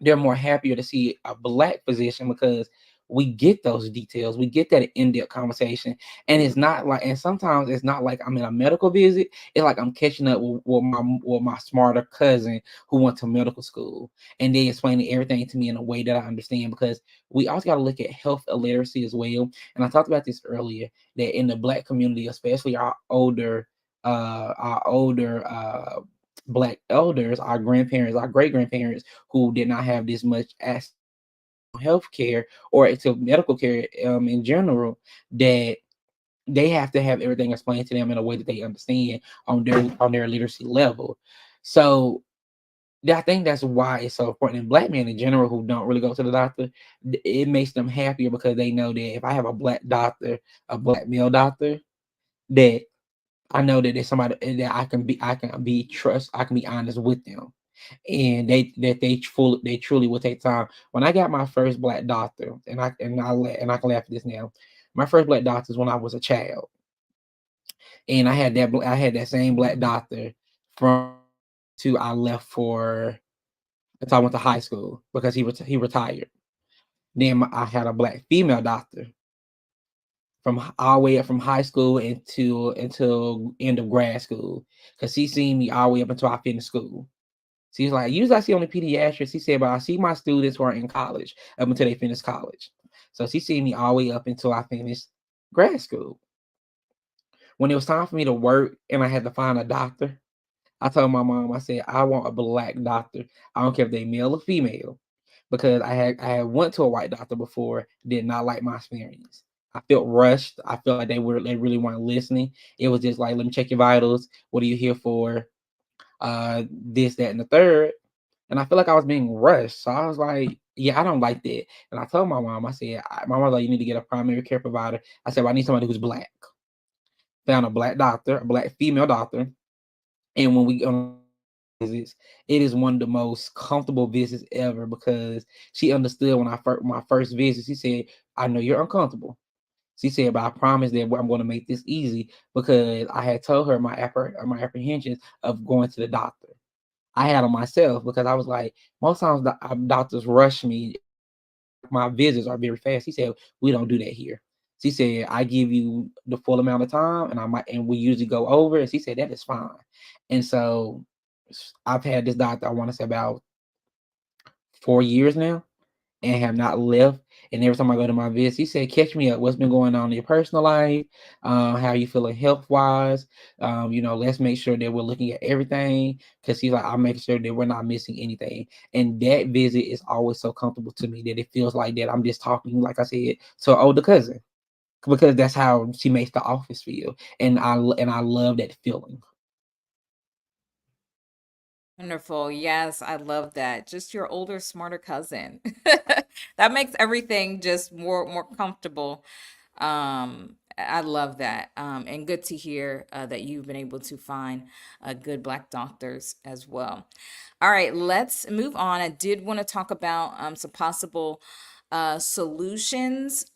Speaker 2: they're more happier to see a Black physician, because we get those details, we get that in-depth conversation. And it's not like, and sometimes it's not like I'm in a medical visit, it's like I'm catching up with my smarter cousin who went to medical school, and they explaining everything to me in a way that I understand. Because we also got to look at health illiteracy as well. And I talked about this earlier, that in the Black community, especially our older Black elders, our grandparents, our great grandparents, who did not have this much access to health care or to medical care in general, that they have to have everything explained to them in a way that they understand on their literacy level. So I think that's why it's so important. And Black men in general who don't really go to the doctor, it makes them happier, because they know that if I have a Black doctor, a Black male doctor, that I know that there's somebody that I can be honest with them, and they truly will take time. When I got my first Black doctor, and I can laugh at this now, my first Black doctor is when I was a child, and I had that same Black doctor from to I left for until I went to high school, because he retired. Then I had a Black female doctor from all the way up from high school until end of grad school, because she seen me all the way up until I finished school. She's like, usually I see only pediatrics. She said, but I see my students who are in college up until they finish college. So she seen me all the way up until I finished grad school. When it was time for me to work and I had to find a doctor, I told my mom, I said, I want a black doctor. I don't care if they male or female, because I had went to a white doctor before, did not like my experience. I felt rushed. I felt like they really weren't listening. It was just like, let me check your vitals. What are you here for? This, that, and the third. And I feel like I was being rushed. So I was like, yeah, I don't like that. And I told my mom, I said, my mom was like, you need to get a primary care provider. I said, well, I need somebody who's black. Found a black doctor, a black female doctor. And when we visits, it is one of the most comfortable visits ever, because she understood when my first visit. She said, I know you're uncomfortable. She said, but I promise that I'm going to make this easy, because I had told her my apprehensions of going to the doctor. I had on myself, because I was like, most times the doctors rush me. My visits are very fast. He said, we don't do that here. She said, I give you the full amount of time, and we usually go over. And she said, that is fine. And so I've had this doctor, I want to say about 4 years now, and have not left. And every time I go to my visit, he said, catch me up. What's been going on in your personal life? How you feeling health wise? Let's make sure that we're looking at everything. Cause he's like, I'll make sure that we're not missing anything. And that visit is always so comfortable to me that it feels like that I'm just talking, like I said, to an older cousin. Because that's how she makes the office feel. And I love that feeling.
Speaker 1: Wonderful. Yes, I love that. Just your older, smarter cousin. That makes everything just more comfortable. I love that. And good to hear that you've been able to find good black doctors as well. All right, let's move on. I did want to talk about some possible solutions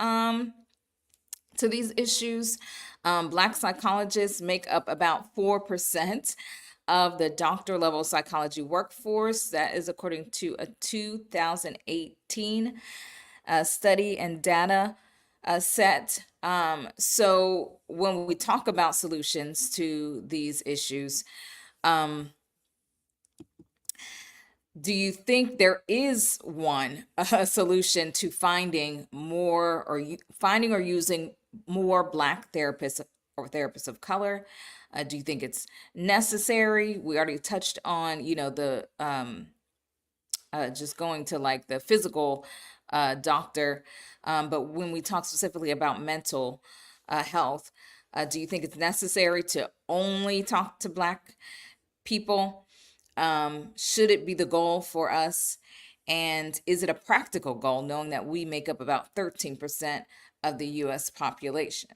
Speaker 1: to these issues. Black psychologists make up about 4% of the doctor level psychology workforce. That is according to a 2018 study and data set. So when we talk about solutions to these issues, do you think there is one a solution to finding more, or finding or using more black therapists or therapists of color? Do you think it's necessary? We already touched on, the just going to like the physical doctor, but when we talk specifically about mental health, do you think it's necessary to only talk to black people? Should it be the goal for us? And is it a practical goal, knowing that we make up about 13% of the US population?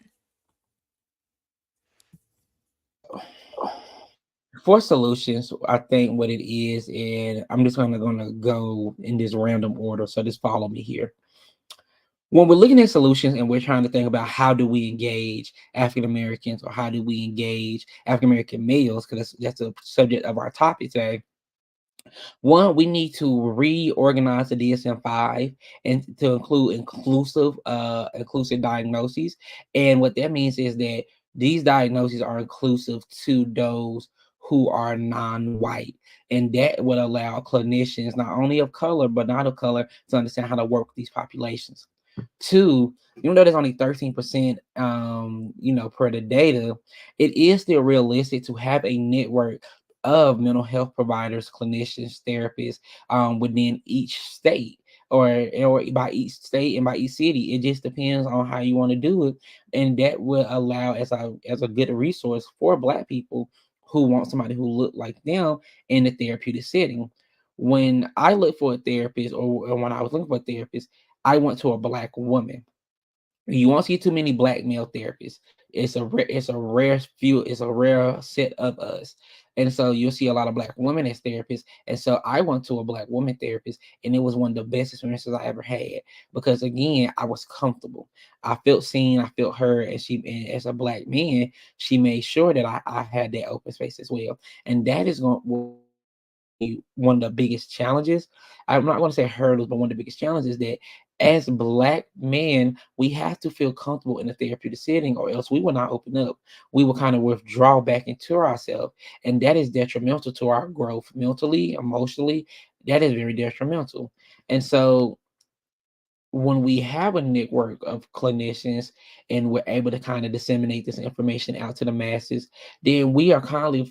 Speaker 2: For solutions, I think what it is, and I'm just gonna go in this random order. So just follow me here. When we're looking at solutions and we're trying to think about how do we engage African Americans, or how do we engage African American males, because that's the subject of our topic today. One, we need to reorganize the DSM-5 and to include inclusive diagnoses. And what that means is that these diagnoses are inclusive to those who are non-white. And that would allow clinicians, not only of color, but not of color, to understand how to work with these populations. Two, even though there's only 13%, per the data, it is still realistic to have a network of mental health providers, clinicians, therapists, within each state, or by each state and by each city. It just depends on how you want to do it, and that will allow as a good resource for Black people who want somebody who look like them in the therapeutic setting. When I look for a therapist, or when I was looking for a therapist, I went to a Black woman. You won't see too many Black male therapists. It's a rare set of us. And so you'll see a lot of Black women as therapists. And so I went to a Black woman therapist, and it was one of the best experiences I ever had, because again, I was comfortable. I felt seen, I felt heard, and as a Black man, she made sure that I had that open space as well. And that is going one of the biggest challenges. I'm not going to say hurdles, but one of the biggest challenges, that as Black men, we have to feel comfortable in a therapeutic setting, or else we will not open up. We will kind of withdraw back into ourselves, and that is detrimental to our growth mentally, emotionally. That is very detrimental. And so when we have a network of clinicians and we're able to kind of disseminate this information out to the masses, then we are kind of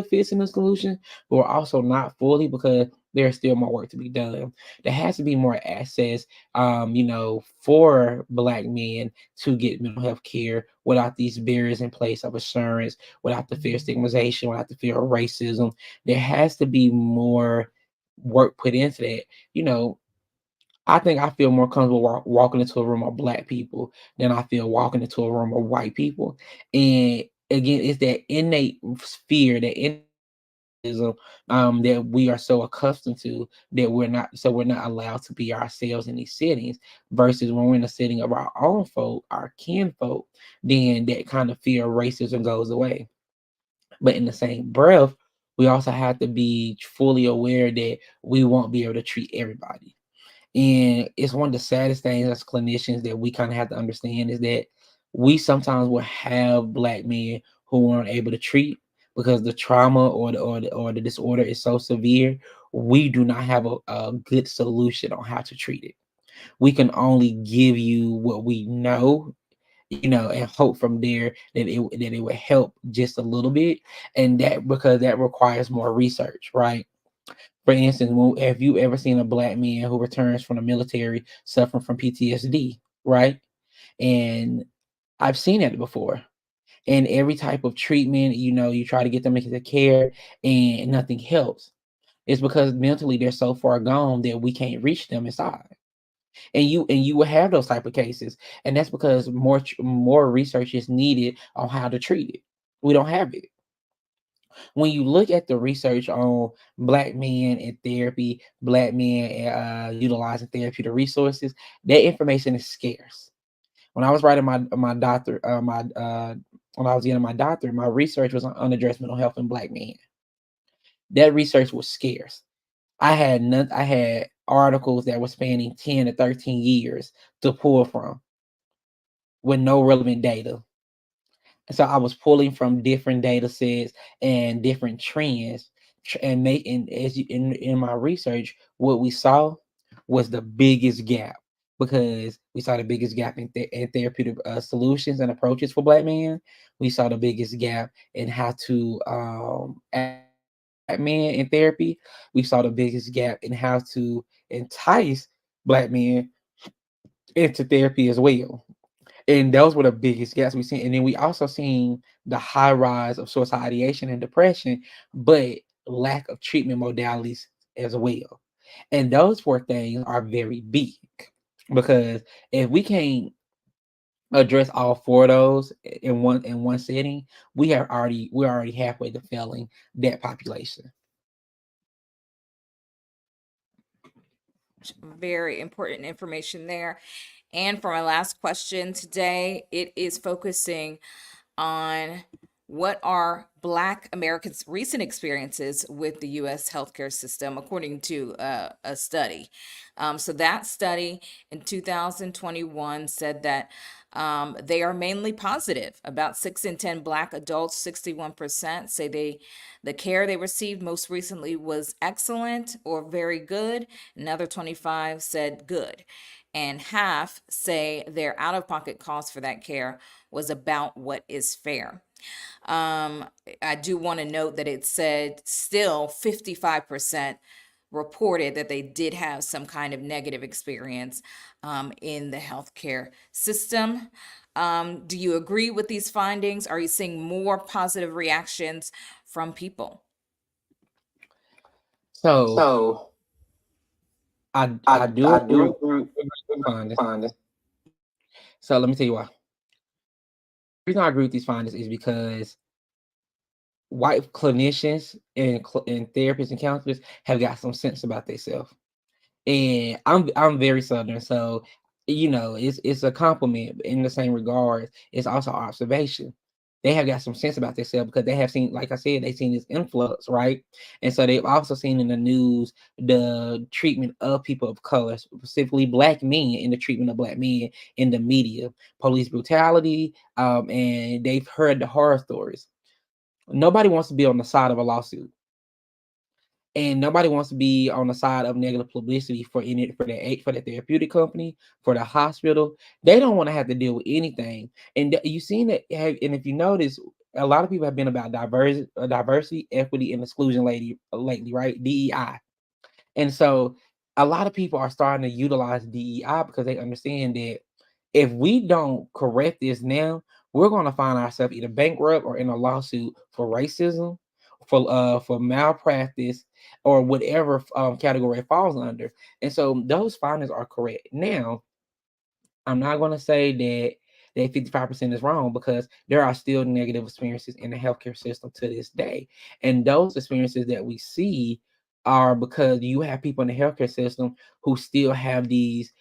Speaker 2: fixing the solution, but we're also not fully, because there's still more work to be done. There has to be more access, for Black men to get mental health care without these barriers in place of assurance, without the fear of stigmatization, without the fear of racism. There has to be more work put into that. You know, I think I feel more comfortable walking into a room of Black people than I feel walking into a room of white people. And again, it's that innate fear, that innate that we are so accustomed to, that we're not allowed to be ourselves in these settings. Versus when we're in a setting of our own folk, our kinfolk, then that kind of fear of racism goes away. But in the same breath, we also have to be fully aware that we won't be able to treat everybody. And it's one of the saddest things as clinicians that we kind of have to understand, is that we sometimes will have Black men who aren't able to treat because the trauma or the disorder is so severe. We do not have a good solution on how to treat it. We can only give you what we know, and hope from there that it would help just a little bit. And that, because that requires more research, right? For instance, have you ever seen a Black man who returns from the military suffering from PTSD, right? And I've seen that before. And every type of treatment, you try to get them into care, and nothing helps. It's because mentally they're so far gone that we can't reach them inside. And you will have those type of cases, and that's because more research is needed on how to treat it. We don't have it. When you look at the research on Black men in therapy, Black men utilizing therapeutic resources, that information is scarce. When I was writing my doctor, my when I was getting my doctorate, my research was on unaddressed mental health in Black men. That research was scarce. I had articles that were spanning 10 to 13 years to pull from with no relevant data. So I was pulling from different data sets and different trends, and making, in my research, what we saw was the biggest gap, because we saw the biggest gap in therapeutic solutions and approaches for Black men. We saw the biggest gap in how to advocate for Black men in therapy. We saw the biggest gap in how to entice Black men into therapy as well. And those were the biggest gaps we seen. And then we also seen the high rise of suicide ideation and depression, but lack of treatment modalities as well. And those four things are very big, because if we can't address all four of those in one setting, we're already halfway to failing that population.
Speaker 1: Very important information there. And for my last question today, it is focusing on what are Black Americans' recent experiences with the U.S. healthcare system, according to a study. So that study in 2021 said that they are mainly positive. About 6 in 10 Black adults, 61%, say the care they received most recently was excellent or very good. Another 25 said good. And half say their out-of-pocket cost for that care was about what is fair. Um, I do want to note that it said still 55% reported that they did have some kind of negative experience in the healthcare system. Do you agree with these findings? Are you seeing more positive reactions from people?
Speaker 2: So
Speaker 3: So
Speaker 2: I do
Speaker 3: I
Speaker 2: agree
Speaker 3: do
Speaker 2: with
Speaker 3: agree
Speaker 2: these
Speaker 3: with
Speaker 2: findings.
Speaker 3: findings.
Speaker 2: So let me tell you why. The reason I agree with these findings is because white clinicians and therapists and counselors have got some sense about themselves. And I'm very southern, so it's a compliment. But in the same regard, it's also observation. they have got some sense about themselves because they have seen, like I said, they've seen this influx, right? And so they've also seen in the news the treatment of people of color, specifically black men, in the treatment of black men in the media, police brutality, and they've heard the horror stories. Nobody wants to be on the side of a lawsuit, and nobody wants to be on the side of negative publicity for the therapeutic company, for the hospital. They don't want to have to deal with anything. And you seen that, and if you notice, a lot of people have been about diversity, equity, and exclusion lately, right? DEI. And so a lot of people are starting to utilize DEI because they understand that if we don't correct this now, we're going to find ourselves either bankrupt or in a lawsuit for racism, for malpractice, or whatever category it falls under. And so those findings are correct. Now, I'm not going to say that 55% is wrong, because there are still negative experiences in the healthcare system to this day. And those experiences that we see are because you have people in the healthcare system who still have these,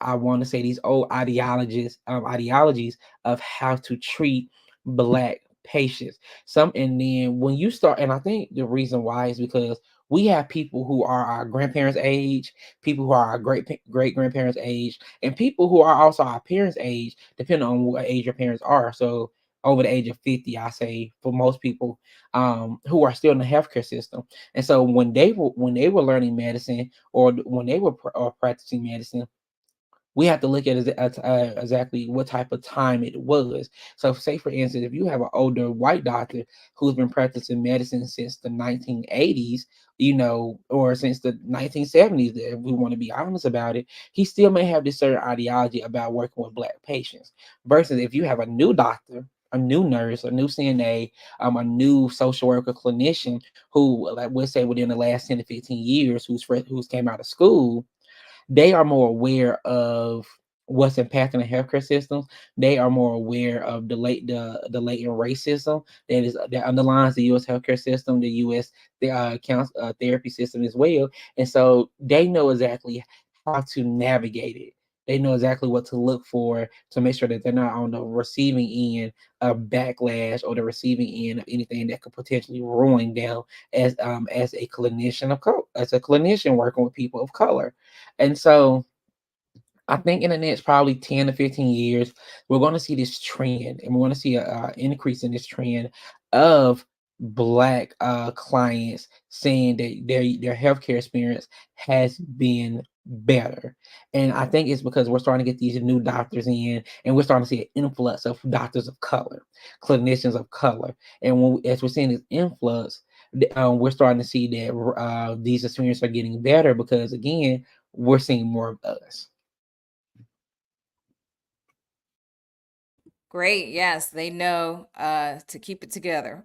Speaker 2: I want to say, these old ideologies of how to treat black patients. And then when you start, and I think the reason why is because we have people who are our grandparents' age, people who are our great grandparents' age, and people who are also our parents' age, depending on what age your parents are. So over the age of 50, I say, for most people, who are still in the healthcare system. And so when they were learning medicine, or when they were practicing medicine, we have to look at exactly what type of time it was. So, say for instance, if you have an older white doctor who's been practicing medicine since the 1980s, or since the 1970s, if we want to be honest about it, he still may have this certain ideology about working with black patients. Versus if you have a new doctor, a new nurse, a new CNA, a new social worker clinician who, like we'll say, within the last 10 to 15 years, who's came out of school, they are more aware of what's impacting the healthcare systems. They are more aware of the latent racism that underlines the U.S. healthcare system, the U.S. Therapy system as well, and so they know exactly how to navigate it. They know exactly what to look for to make sure that they're not on the receiving end of backlash, or the receiving end of anything that could potentially ruin them as a clinician as a clinician working with people of color. And so I think in the next probably 10 to 15 years, we're going to see this trend, and we're going to see a increase in this trend of black clients saying that their healthcare experience has been better. And I think it's because we're starting to get these new doctors in, and we're starting to see an influx of doctors of color, clinicians of color. And as we're seeing this influx, we're starting to see that these experiences are getting better, because again, we're seeing more of us.
Speaker 1: Great. Yes, they know to keep it together.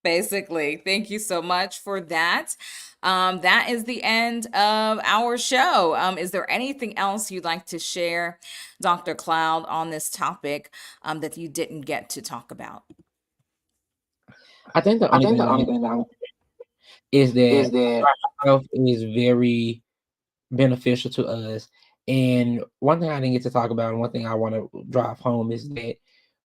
Speaker 1: Basically. Thank you so much for that. That is the end of our show. Is there anything else you'd like to share, Dr. Cloud, on this topic that you didn't get to talk about?
Speaker 2: I think the
Speaker 3: I
Speaker 2: only
Speaker 3: think
Speaker 2: thing
Speaker 3: the
Speaker 2: that
Speaker 3: only thing that
Speaker 2: is
Speaker 3: is
Speaker 2: that
Speaker 3: that
Speaker 2: health is very beneficial to us. And one thing I didn't get to talk about, and one thing I want to drive home, is that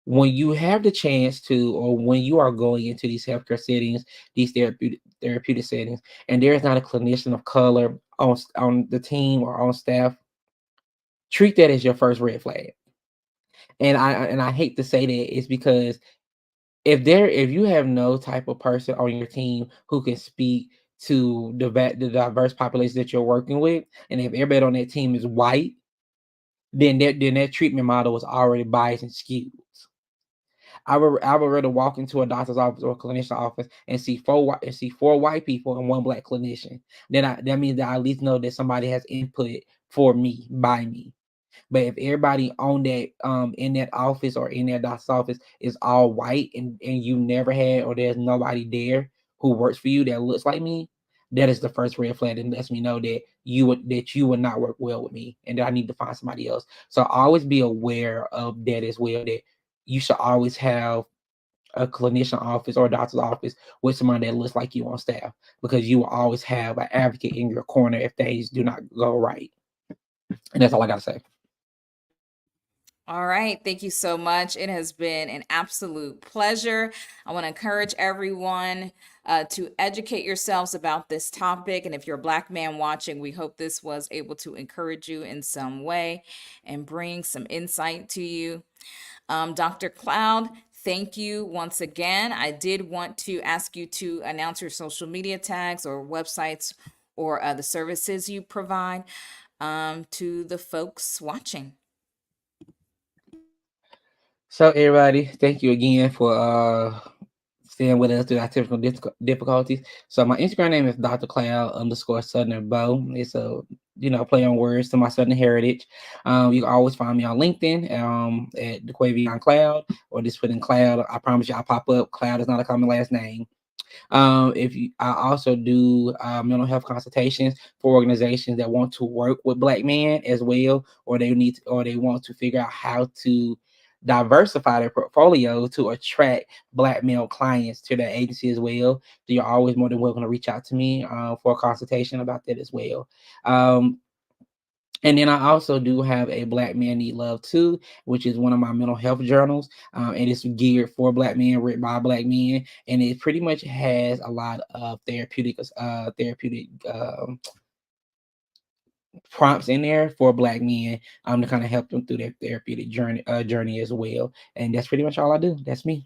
Speaker 2: when you have the chance to, or when you are going into these healthcare settings, these therapeutic settings, and there is not a clinician of color on the team or on staff, treat that as your first red flag. And I hate to say that, it's because if you have no type of person on your team who can speak to the diverse population that you're working with, and if everybody on that team is white, then that treatment model was already biased and skewed. I would rather walk into a doctor's office or a clinician office and see four white people and one black clinician. That means that I at least know that somebody has input for me, by me. But if everybody on that in that office or in that doctor's office is all white, and you never had, or there's nobody there who works for you that looks like me, that is the first red flag, and lets me know that you would not work well with me, and that I need to find somebody else. So always be aware of that as well. That you should always have a clinician office or a doctor's office with somebody that looks like you on staff, because you will always have an advocate in your corner if things do not go right. And that's all I gotta say.
Speaker 1: All right. Thank you so much. It has been an absolute pleasure. I want to encourage everyone to educate yourselves about this topic. And if you're a Black man watching, we hope this was able to encourage you in some way and bring some insight to you. Dr. Cloud, thank you once again. I did want to ask you to announce your social media tags or websites or the services you provide to the folks watching.
Speaker 2: So everybody, thank you again for staying with us through our technical difficulties. So my Instagram name is Dr. Cloud _ Southern Bow. It's a play on words to my Southern heritage. You can always find me on LinkedIn at DeQuavion Cloud, or just put in Cloud. I promise you I'll pop up. Cloud is not a common last name. I also do mental health consultations for organizations that want to work with Black men as well, or they want to figure out how to diversify their portfolio to attract Black male clients to their agency as well. So you're always more than welcome to reach out to me for a consultation about that as well. And then I also do have a Black Men Need Love Too, which is one of my mental health journals. And it's geared for Black men, written by Black men. And it pretty much has a lot of therapeutic prompts in there for Black men to kind of help them through their therapeutic journey as well. And that's pretty much all I do. That's me.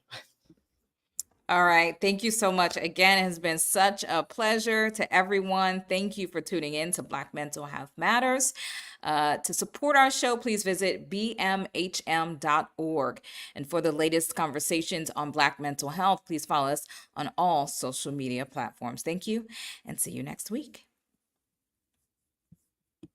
Speaker 1: All right. Thank you so much. Again, it has been such a pleasure to everyone. Thank you for tuning in to Black Mental Health Matters. To support our show, please visit bmhm.org. And for the latest conversations on Black mental health, please follow us on all social media platforms. Thank you, and see you next week.